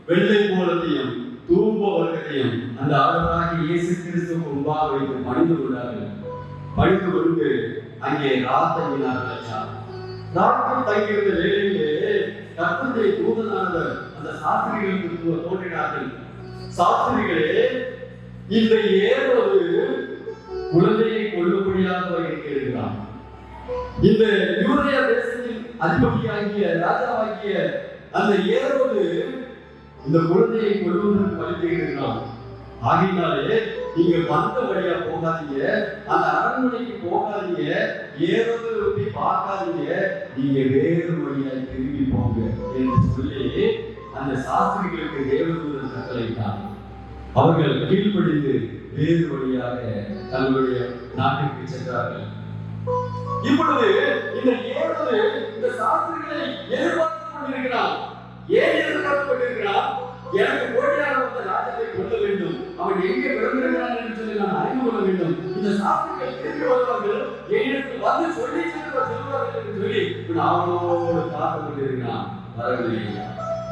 வெள்ளை போலத்தையும் தூப வர்க்கத்தையும் அந்த ஆண்டவராகிய இயேசு கிறிஸ்துவுக்கு முன்பாக வைத்து பணிந்து கொண்டார்கள். பணிந்து கொண்டு அங்கே ராத்தங்கினார்கள். ராத்தம் தங்கியிருந்த வேளையிலே கர்த்தருடைய தூதனானவர் அந்த சாஸ்திரிகளுக்கு தோன்றினார்கள். சாஸ்திரிகளே, இந்த ஏரோது குழந்தையை கொல்லும்படியாக இருக்கிறான். இந்த யூதேயா தேசத்தின் அதிபதியாகிய ராஜாவாகிய அந்த ஏரோது இந்த குழந்தையை கொல்வதற்கு வழி செய்கிறான். ஆகினாலே நீங்க வந்த வழியா போகாதீங்க, அந்த அரண்மனைக்கு போகாதீங்க, ஏரோது பார்க்காதீங்க, நீங்க வேறு வழியாய் திரும்பி போங்க என்று சொல்லி அந்த சாஸ்திரிகளுக்கு தேவதூதன் கட்டளையிட்டார். அவர்கள் கீழ்ப்படிந்து வேறு வழியாக தங்களுடைய நாட்டிற்கு சென்றார்கள். இப்பொழுது இந்த ஏரோது இந்த சாஸ்திரிகளை எதிர்பார்த்துக் கொண்டிருக்கிறார். ஏன் எதிர்பார்த்துக் கொண்டிருக்கிறார்? எனக்கு போட்டியாக வந்த ராஜாவை கொல்ல வேண்டும், அவன் எங்கே பிறந்திருக்கிறான் என்று சொல்லி நான் அறிந்து கொள்ள வேண்டும். இந்த சாஸ்திரிகள் திரும்பி வருவார்கள், என்னிடத்தில் வந்து சொல்லி செல்வார்கள் என்று சொல்லி அவனோடு பார்த்து கொண்டிருக்கிறான். வரவில்லை.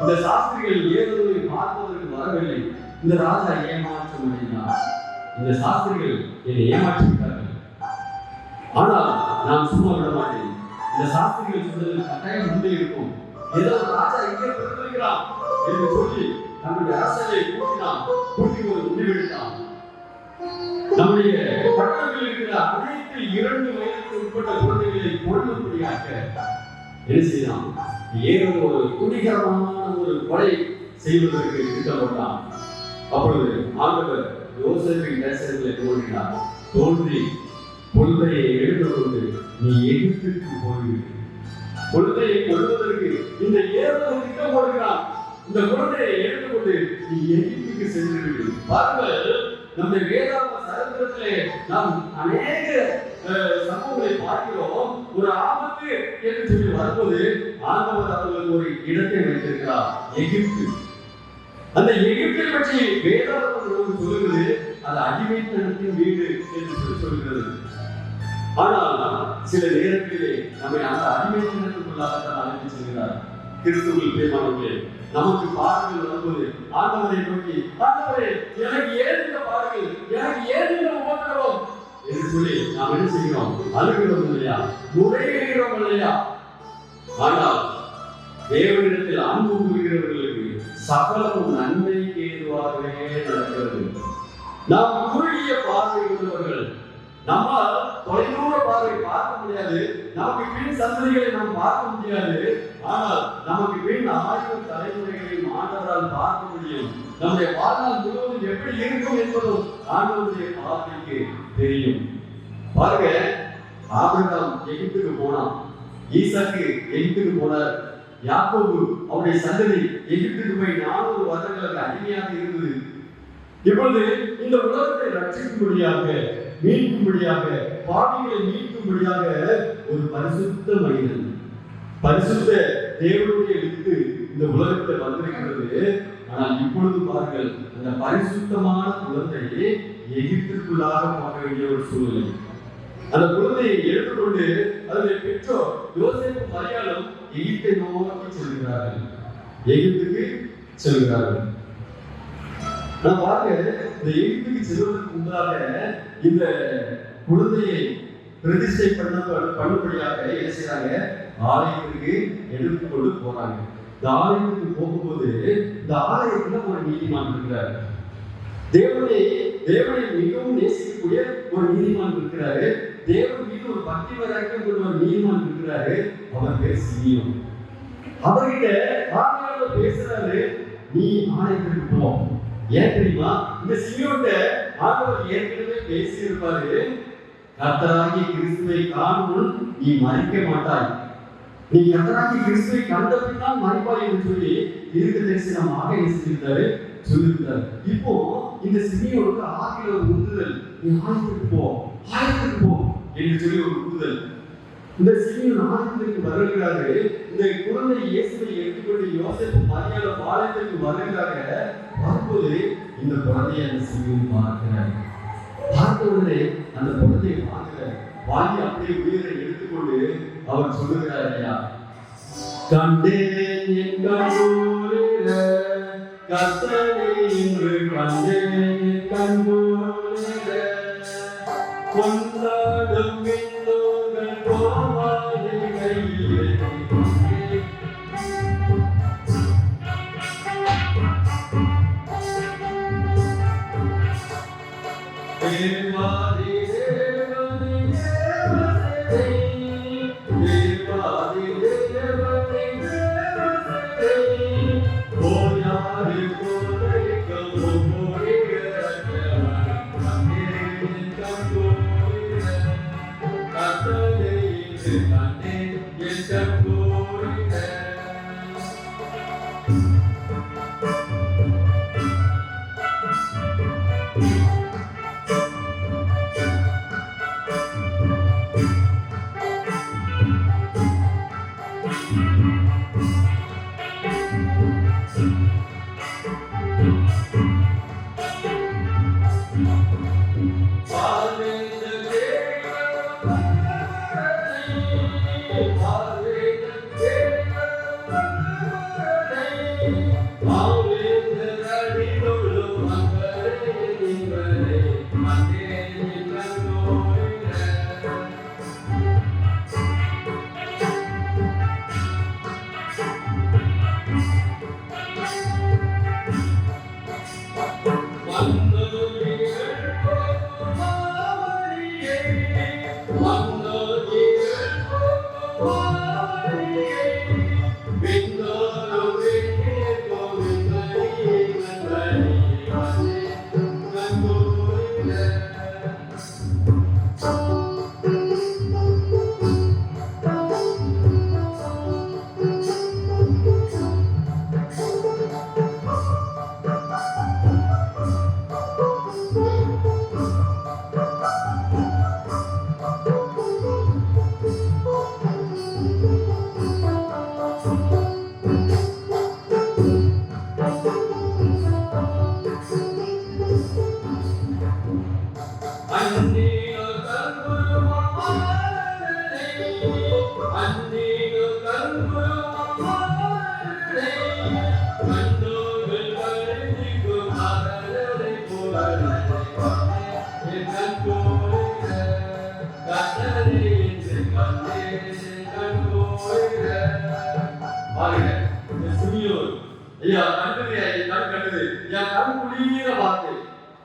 இந்த சாஸ்திரிகள் ஏரோதை பார்ப்பதற்கு வரவில்லை. இந்த ராஜா ஏமாற்ற முடிந்தார். இந்த சாஸ்திரிகள் என்னை ஏமாற்றிவிட்டார்கள். ஆனால் நான் சும்மா விட மாட்டேன். இந்த சாஸ்திரிகள் சொன்னதில் கட்டாயம் உண்மை இருக்கும். ஏதோ ராஜா இங்கே பிறந்திருக்கிறான் என்று சொல்லி நம்முடைய அரசனை கூட்டி ஒரு முடிவெடுத்தான். நம்முடைய பட்டணத்தில் இருக்கிற அனைத்து 2 வயதுக்கு உட்பட்ட குழந்தைகளை கொல்லும்படியாக என்ன செய்யலாம்? ஏதோ ஒரு துணிகரமான ஒரு கொலை செய்வதற்கு திட்டமிட்டான். அப்பொழுது ஆண்டவர் யோசேப்பின் தரிசனங்களை தோன்றினார். தோன்றி குழந்தையை எடுத்துக்கொண்டு நீ எகிப்துக்கு போய்விடு. குழந்தையை கொல்வதற்கு இந்த ஏரோது திட்டம் போடுகிறான். இந்த குழந்தையை எடுத்துக்கொண்டு நீ எகிப்துக்கு சென்று விடு. பாருங்கள், நம்முடைய வேதாகம சரித்திரத்திலே நாம் அநேக சம்பவங்களை பார்க்கிறோம். ஒரு ஆபத்து என்று சொல்லி வரும்போது ஆண்டவர் அவர்களுக்கு ஒரு இடத்தை வைத்திருக்கிறார், எகிப்து. அந்த எகிப்தை பற்றி வேதாகமம் சொல்லுகிறது, அது அடிமைத்தனத்தின் வீடு என்று சொல்லி சொல்கிறது. ஆனால் சில நேரங்களிலே நம்மை அந்த அடிமைத்தனத்துக்குள்ளாகத்தான் அழைத்து செல்கிறார். கிறிஸ்துவில் பிரியமானவர்களே, நமக்கு பாடுகள் வரும்போது ஆண்டவரை நோக்கி, ஆண்டவரே எனக்கு ஏன் இந்த பாடுகள், எனக்கு ஏன் இந்த உபத்திரவம் என்று சொல்லி நாம் என்ன செய்கிறோம்? அழுகிறோம் இல்லையா? முறையிடுகிறோம் இல்லையா? ஆனால் தேவனிடத்தில் அன்பு கூறுகிறவர்களுக்கு சகலமும் நன்மைக்கு ஏதுவாகவே நடக்கிறது. நாம் குறுகிய பார்வை உள்ளவர்கள், நம்மால் தொலைதூர பார்வை பார்க்க முடியாது, நமக்கு பின் சந்ததிகளை நாம் பார்க்க முடியாது. ஆனால் நமக்கு பின் 1000 தலைமுறைகளையும் ஆண்டவரால் பார்க்க முடியும். நம்முடைய வாழ்நாள் முழுவதும் எப்படி இருக்கும் என்பதும் ஆண்டவருடைய பார்வைக்கு தெரியும். பாருங்க, ஆபிரகாம் எகிப்துக்கு போனான், ஈசாக்கு எகிப்துக்கு போனார், யாக்கோபு அவருடைய சந்ததி எகிப்துக்கு போய் 400 வருடங்களுக்கு அடிமையாக இருந்தது. இப்பொழுது இந்த உலகத்தை ரட்சிக்கும்படியாக, மீட்கும்படியாக, பாவிகளை மீட்கும்படியாக ஒரு பரிசுத்த மனிதன், பரிசுத்த தேவனுடைய வித்து இந்த உலகத்தில் வந்திருக்கிறது. ஆனால் இப்பொழுது பாருங்கள், அந்த பரிசுத்தமான குழந்தையை எகிப்துக்குள்ளாக பார்க்க வேண்டிய ஒரு சூழ்நிலை. அந்த குழந்தையை எடுத்துக்கொண்டு அதனுடைய பெற்றோர் யோசேப்பு மரியாளும் எகிப்தை நோக்கி செல்கிறார்கள், எகிப்துக்கு செல்கிறார்கள். நான் பாருங்க, இந்த எகிப்துக்கு செல்வதற்கு முன்பாக இந்த குழந்தையை பிரதிஷ்டை பண்ணும்படியாக என்ன செய்யறாங்க? ஆலயத்துக்கு எடுத்துக்கொண்டு போறாங்க. இந்த ஆலயத்துக்கு போகும்போது இந்த ஆலயத்துல ஒரு நீதிமான் இருக்கிறார். தேவனை மிகவும் நேசிக்கக்கூடிய ஒரு நீதிமான் இருக்கிறாரு. தேவன் மீது ஒரு பக்தி வைராக்கியம் கொண்ட ஒரு நீதிமான் இருக்கிறாரு. அவர் பேர் சிமியோன். அவர்கிட்ட ஆண்டவர் பேசுறாரு, நீ ஆலயத்துக்கு போ. ஏன் தெரியுமா? இந்த சிமியோன்ட்ட ஆண்டவர் ஏற்கனவே பேசி இருப்பாரு, கர்த்தராகிய கிறிஸ்துவை காணும் நீ மறிக்க மாட்டாய், நீ கர்த்தராகிய கிறிஸ்துவை கண்ட பின்னால் மறிப்பாய் என்று சொல்லி தீர்க்கதரிசனமாக சொல்லியிருந்தாரு. இப்போ இந்த சிமியோனுக்கு ஆகிய ஒரு உந்துதல், நீ ஆலயத்துக்கு போ என்று சொல்லி ஒரு உந்துதல். இந்த சிமியோன் ஆலயத்திற்கு வருகிறாரு. இந்த குழந்தை இயேசுவை எடுத்துக்கொண்டு யோசேப்பு மரியாள் ஆலயத்திற்கு வருகிறாங்க. வரும்போது இந்த குழந்தையை அந்த சிமியோன் பார்க்கிறார். பார்த்த உடனே அந்த குழந்தையை வாங்கி அப்படியே உயிரை எடுத்துக்கொண்டு அவர் சொல்லுகிறார், ஐயா கண்டேன் என் கண்குளிர கர்த்தரை இன்று கண்டேன் என் கண்குளிர கொண்டாடும் விண்ணோர்கள் கோமாளி கையிலே தேவாதி தேவனே தேவாதி தேவனே ஓயாரி கோடைக்கம் ஓடிகிறவன் கண்டேன் கண்கோயில கத்தனை இன்று கண்டேன் என் கண்கோயில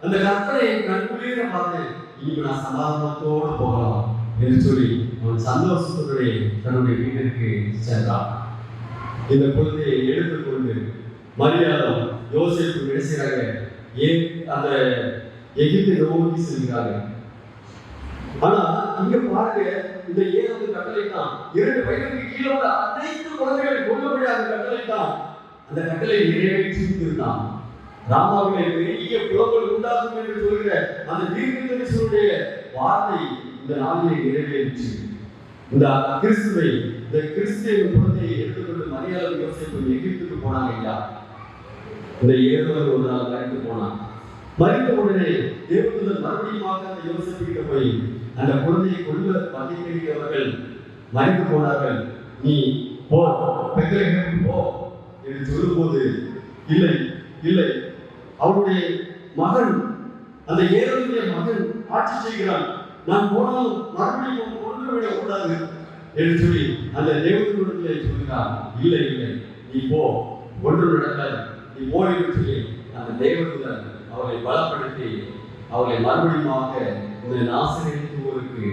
அந்த கற்பனை கண்குளிர பார்த்து இனி நான் சமாதானத்தோடு போகலாம் என்று சொல்லி அவன் சந்தோஷத்துடைய தன்னுடைய வீட்டிற்கு சென்றான். இந்த குழந்தையை எடுத்துக்கொண்டு மரியாதை யோசேப்பு என்ன செய்றாங்க, ஏன் அந்த எகிப்தை நோக்கி செல்கிறார்கள். ஆனா இங்க பாருங்க, இந்த ஏழாவது கட்டளை தான் 2 வயதுக்கு கீழே உள்ள அனைத்து குழந்தைகளை கொல்லப்படியாத கட்டளை தான். அந்த கட்டளை நிறைவேற்றி இருந்தான். ராமாவிலே பெரிய புலங்கள் உண்டாகும் என்று சொல்கிற அந்த தீர்க்கதரிசியுடைய வார்த்தை இந்த நாளிலே நிறைவேற்றி இந்த கிறிஸ்துவை, இந்த கிறிஸ்துவ குழந்தையை எடுத்துக்கொண்டு மரியாதை யோசேப்பு எகிப்துக்கு போனாங்க. ஐயா, இந்த 7 ஒரு நாள் மறைத்து போனான். மறித்த உடனே தேவதூதன் மறுபடியும் அந்த யோசேப்பு கிட்ட போய் அந்த குழந்தையை கொல்ல வகைக்கிறவர்கள் மறித்து போனார்கள், நீ போ பெத்லகேமுக்கு போ என்று சொல்லும்போது, இல்லை இல்லை, அவருடைய மகன், அந்த ஏரோதுடைய மகன் ஆட்சி செய்கிறான், நான் போனாலும் மறுபடியும் கொண்டு விட கூடாது என்று சொல்லி அந்த தேவதூதனிடத்திலே சொல்கிறான். இல்லை இல்லை, நீ போ, ஒன்று நடக்காது, நீ போ என்று சொல்லி அந்த தேவதூதன் அவரை பலப்படுத்தி அவரை மறுபடியும் இந்த நாசரேத்துக்கு,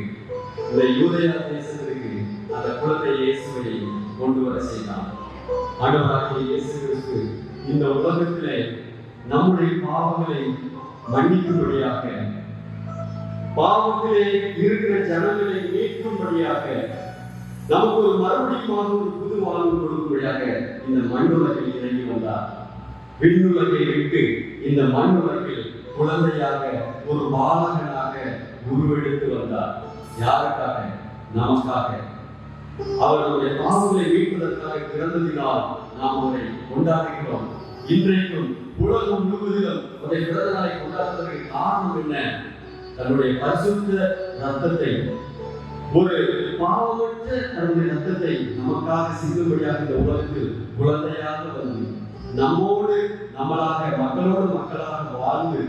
இந்த யூதேயா தேசத்திற்கு அந்த குழந்தை இயேசுவை கொண்டு வர செய்தான். ஆண்டவராகிய இயேசு கிறிஸ்து இந்த உலகத்திலே நம்முடைய பாவங்களை மன்னிக்கும்படியாக, பாவத்திலே இருக்கிற ஜனங்களை மீட்கும்படியாக, நமக்கு ஒரு மறுபடியும் ஒரு புது வாழ்வு கொடுக்கும்படியாக இந்த மண்ணுலகில் இறங்கி வந்தார். விண்ணுலகை விட்டு இந்த மண்ணுலகில் குழந்தையாக, ஒரு பாலகனாக உருவெடுத்து வந்தார். யாருக்காக? நமக்காக. அவர்களுடைய பாவங்களை மீட்பதற்காக பிறந்ததினால் நாம் அவரை கொண்டாடுகிறோம். இன்றைக்கும் உலகம் முழுவதிலும் அவருடைய பிறந்த நாளை கொண்டாடுவதற்கு காரணம் என்ன? தன்னுடைய பரிசுத்த ரத்தத்தை ஒரு பாவமற்ற தன்னுடைய ரத்தத்தை நமக்காக சிந்தும்படியாக இந்த உலகத்தில் குழந்தையாக வந்து நம்மோடு நம்மளாக மக்களோடு மக்களாக வாழ்ந்து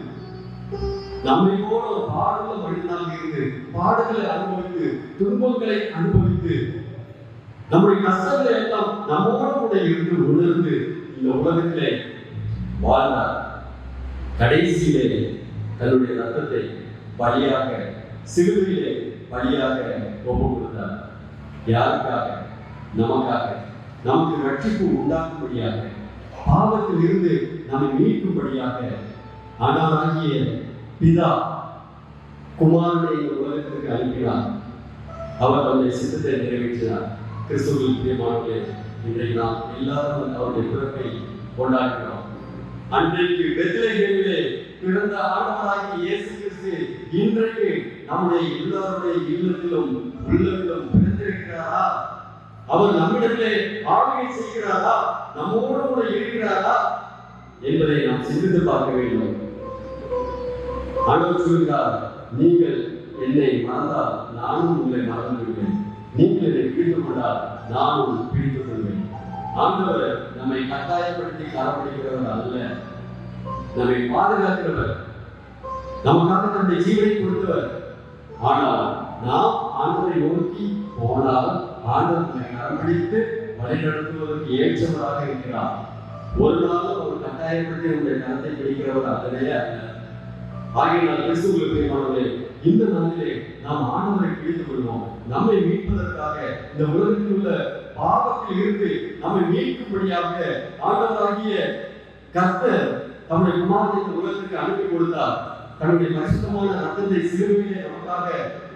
நம்மை போல ஒரு பாடுள்ள மனிதனாக இருந்து பாடுகளை அனுபவித்து துன்பங்களை அனுபவித்து நம்முடைய கஷ்டங்களை எல்லாம் நம்மோடு கூட இருந்து உணர்ந்து இந்த உலகத்திலே வாழ்ந்தார். கடைசியிலே தன்னுடைய ரத்தத்தை பலியாக சிலுவையிலே பலியாக ஒப்பு கொடுத்தார். யாருக்காக? நமக்காக, நமக்கு ரட்சிப்பு உண்டாக்கும்படியாக, பாவத்தில் இருந்து நம்மை மீட்கும்படியாக ஆண்டவராகிய பிதா குமாரனை இந்த உலகத்திற்கு அனுப்பினார். அவர் தன்னுடைய சித்தத்தை நிறைவேற்றினார். கிறிஸ்துவில் பிரியமானவர்களே, இன்றைக்கு நாம் எல்லாரும் அவருடைய பிறப்பை கொண்டாடுகிறோம். அன்றைக்கு பெத்லகேமிலே பிறந்த ஆண்டவராகிய இயேசு கிறிஸ்து இன்றைக்கு நம்முடைய எல்லாருடைய இல்லத்திலும் உள்ளத்திலும் பிறந்திருக்கிறாரா? அவர் நம்மிடத்திலே ஆளுகை செய்கிறாரா? நம்மோடு கூட இருக்கிறாரா என்பதை நாம் சிந்தித்து பார்க்க வேண்டும். ஆண்டவர் சொல்கிறார், நீங்கள் என்னை மறந்தால் நானும் உங்களை மறந்து விடுவேன், நீங்கள் என்னை பிடித்துக் கொண்டால் நானும் பிடித்துக் கொள்வேன். ஆண்டவர் நம்மை கட்டாயப்படுத்தி கரப்பிடிக்கிறவர் அல்ல, நம்மை பாதுகாக்கிறவர், நமக்காக தன்னுடைய ஜீவனை கொடுத்தவர். ஆனால் நாம் ஆண்டவரை நோக்கி போனால் ஆண்டவர் நம்மை கரம்பிடித்து வழிநடத்துவதற்கு ஏற்றவராக இருக்கிறார். ஒரு நாளும் ஒரு கட்டாயப்படுத்தி நம்முடைய கரத்தை பிடிக்கிறவர் அல்லவே அல்ல. ஆகையினால் கிறிஸ்துவுக்கு பிரியமானவர்களே, இந்த நாளிலே நாம் ஆண்டவரை பிடித்துக் கொள்வோம். நம்மை மீட்பதற்காக இந்த உலகத்தில் உள்ள பாவத்தில் இருந்து நம்மை மீட்கும்படியாக ஆண்டவராகிய கர்த்தர் தம்முடைய குமாரனை இந்த உலகத்திற்கு அனுப்பி கொடுத்தார். தன்னுடைய பரிசுத்தமான ரத்தத்தை சிலுவையிலே நமக்காக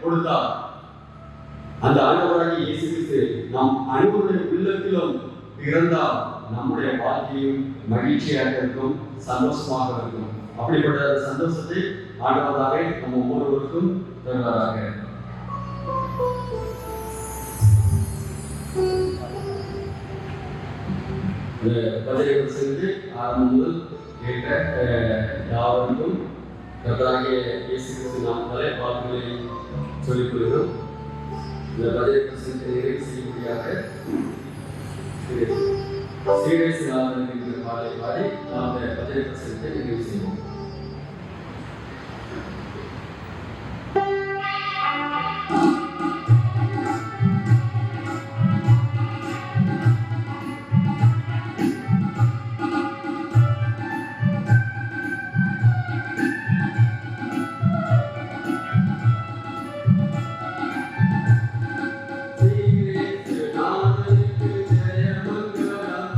கொடுத்தார். அந்த ஆண்டவராகிய இயேசு கிறிஸ்து நம் அனைவருடைய உள்ளத்திலும் பிறந்தால் நம்முடைய வாழ்க்கையும் மகிழ்ச்சியாக இருக்கும், சந்தோஷமாக இருக்கும். அப்படிப்பட்ட சந்தோஷத்தை ஆண்டவராக நம்ம ஒவ்வொருவருக்கும் தருவாராக. இந்த பதிலை சென்று ஆரம்பம் முதல் கேட்ட யாவருக்கும் கர்த்தராகிய இயேசு கிறிஸ்து நாமத்திலே வாழ்த்துக்களை சொல்லிக் கொள்கிறோம். இந்த பதிலை நிறைவு செய்யும்படியாக சீரேசி நாதன் என்கிற பாடலை பாடி நாம் இந்த பதிலை நிறைவு செய்வோம். ஜெய மங்களம்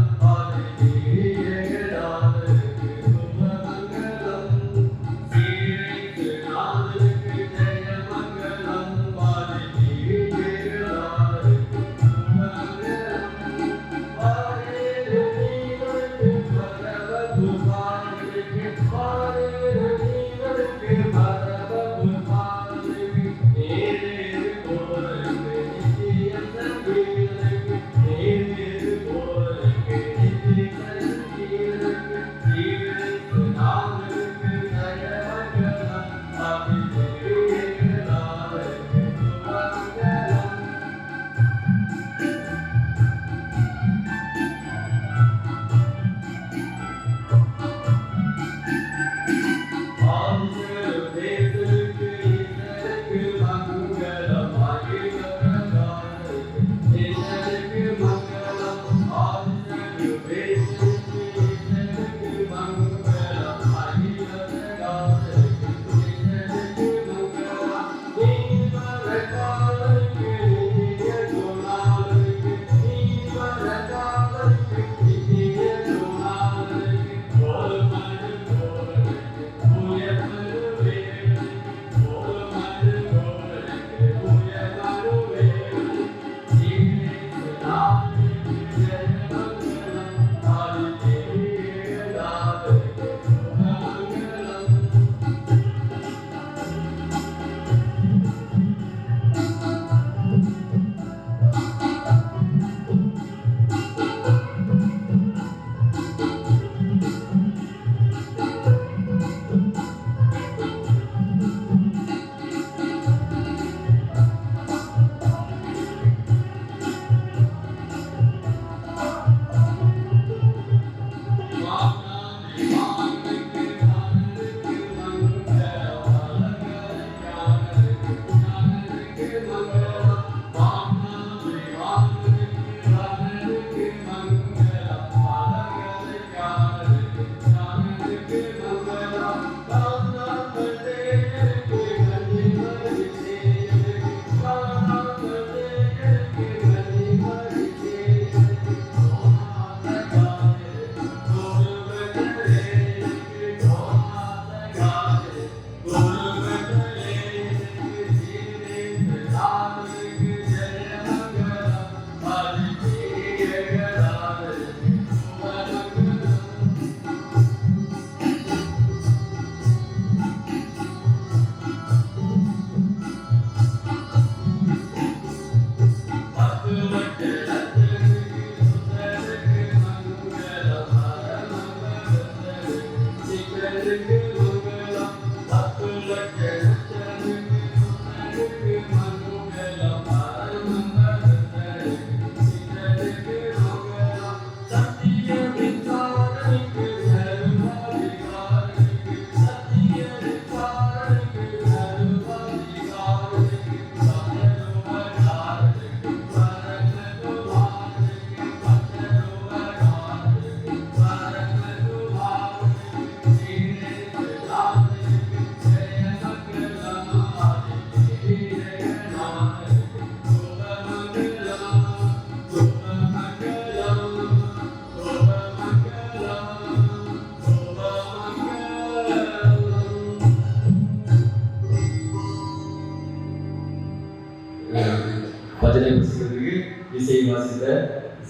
பஜனை புஸ்தகத்துக்கு இசை வாசித்த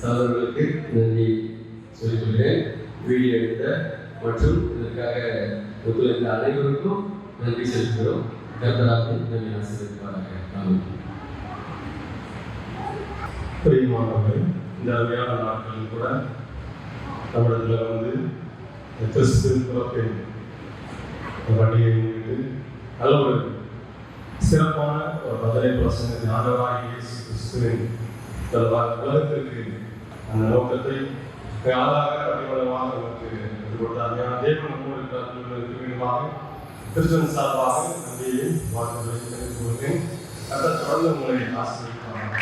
சகோதரர்களுக்கு நன்றி சொல்லிக்கொள்கிறேன். வீடியோ எடுத்த மற்றும் இதற்காக ஒத்துழைத்த அனைவருக்கும் நன்றி செலுத்துகிறோம். கர்த்தராக நம்மை ஆசீர்வதிப்பாராக. பிரியமானவர்களே, இந்த அருமையான நாட்களில் கூட தமிழகத்தில் வந்து கிறிஸ்து பிறப்பின் பண்டிகை முன்னிட்டு நல்ல ஒரு சிறப்பான ஒரு பஜனை பிரசங்கத்தின் ஆண்டவராகிய இயேசு கிறிஸ்துவின் உலகத்திற்கு அந்த நோக்கத்தை ஆளாக அடிமளமாக நமக்கு கொடுத்த அருமையான தேவன் நம்மோடு இருக்கிறார்கள் மீண்டுமாக கிறிஸ்தவன் சார்பாக நன்றியை வாழ்த்துக்களை தெரிவித்துக் கொள்கிறேன். கர்த்தர் தொடர்ந்து உங்களை ஆசீர்வதிப்பாராக.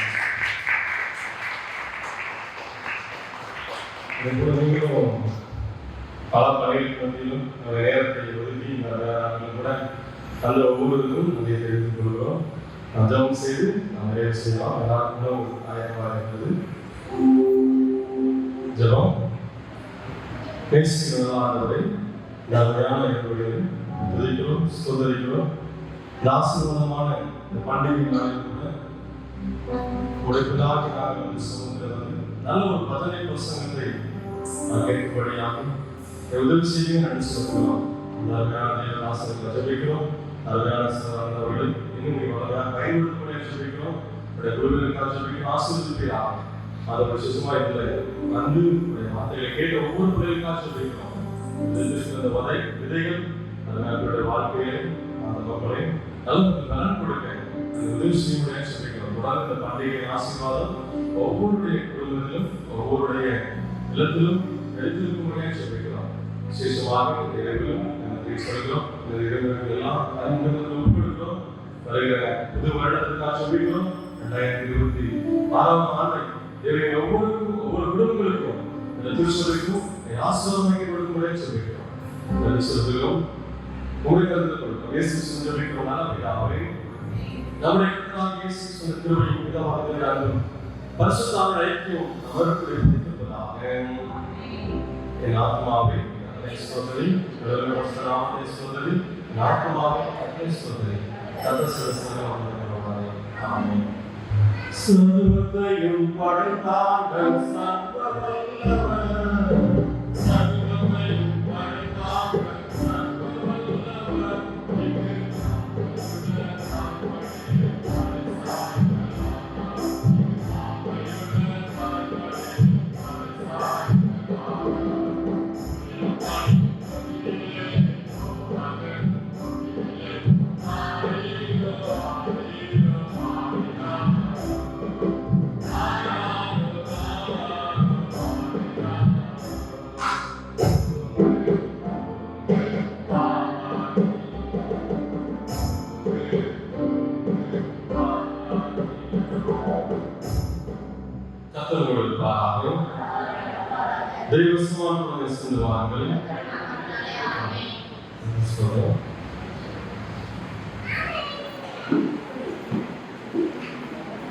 இதேபோல நீங்களும் பல பணிகளுக்கு மத்தியிலும் நேரத்தை ஒதுக்கி இந்த நாட்களில் கூட அந்த ஒவ்வொருவருக்கும் நன்றியை தெரிவித்துக் கொள்கிறோம். நாம் ஜெபம் செய்து நாம் நிறைவு செய்யலாம். எல்லாருக்கும் ஆயத்தமாக இருக்கிறது. ஜெபம். நேசிக்கிறவரை நல்லவையான என்னுடைய துதிக்கிறோம், ஸ்தோத்திரிக்கிறோம். இந்த ஆசீர்வாதமான இந்த பண்டிகை நாளில் கூட உடைப்பிலாகி நாங்கள் வந்து சுமந்து நல்ல ஒரு பஜனை பிரசங்கத்தை கேட்கும்படியாக உதவி செய்ய நன்றி சொல்கிறோம். அந்த அருமையான ஆசிரியர்களை ஜெபிக்கிறோம். அருமையான அவர்கள் இன்னும் வளர்மையாக பயன்படுத்தக்கூடிய ஜெபிக்கிறோம். குழுவினருக்காக ஜெபிக்கிறோம். ஆசீர்வதிப்பீராக. அதை விசேஷமாக இதில் வந்து வார்த்தைகளை கேட்ட ஒவ்வொரு பிள்ளைகளுக்காக ஜெபிக்கிறோம். அந்த விதைகள் அதனுடைய வாழ்க்கையை அந்த மக்களை நல்ல நலன் கொடுக்க உதவி செய்ய முடியாது சொல்லிக்கிறோம். தொடர்ந்து இந்த பண்டிகை ஆசீர்வாதம் ஒவ்வொருடைய குடும்பத்திலும் ஒவ்வொருடைய இல்லத்திலும் எடுத்திருக்க முடியாது சொல்லிக்கிறோம். விசேஷமாக இந்த இரவிலும் சொல்கிறோம். இந்த இரவுகள் எல்லாம் அறிமுகத்தில் உட்படுகிறோம். வருகிற புது வருடத்திற்காக சொல்லிக்கிறோம். 2026 ஆண்டை தேவையான ஒவ்வொரு குடும்பங்களுக்கும் இந்த திருச்சபைக்கும் ஆசீர்வாதம் கொடுக்க முடியாது சொல்லிக்கிறோம். சொல்கிறோம் உங்களை கருத்து கொடுக்கிறோம். இயேசு ஜெபிக்கிறோம். நல்ல நம்முடைய கர்த்தராகிய இயேசு கிறிஸ்துவின் கிருபையும் பிதாவாகிய அன்பும் பரிசுத்த ஆவியின் ஐக்கியமும் அவருக்குள் இருப்பதாக. என் ஆத்மாவை கர்த்தரை ஸ்தோத்திரி, நாமத்தை ஸ்தோத்திரி, என் ஆத்மாவை கர்த்தரை ஸ்தோத்திரி. கர்த்தர் சிறப்பாக ஆமென். சர்வத்தையும் படைத்தார்கள் சர்வவல்லவர், சர்வத்தையும் படைத்தார்கள் சர்வவல்லவர். தெய்வஸ்மான் செல்வார்கள்.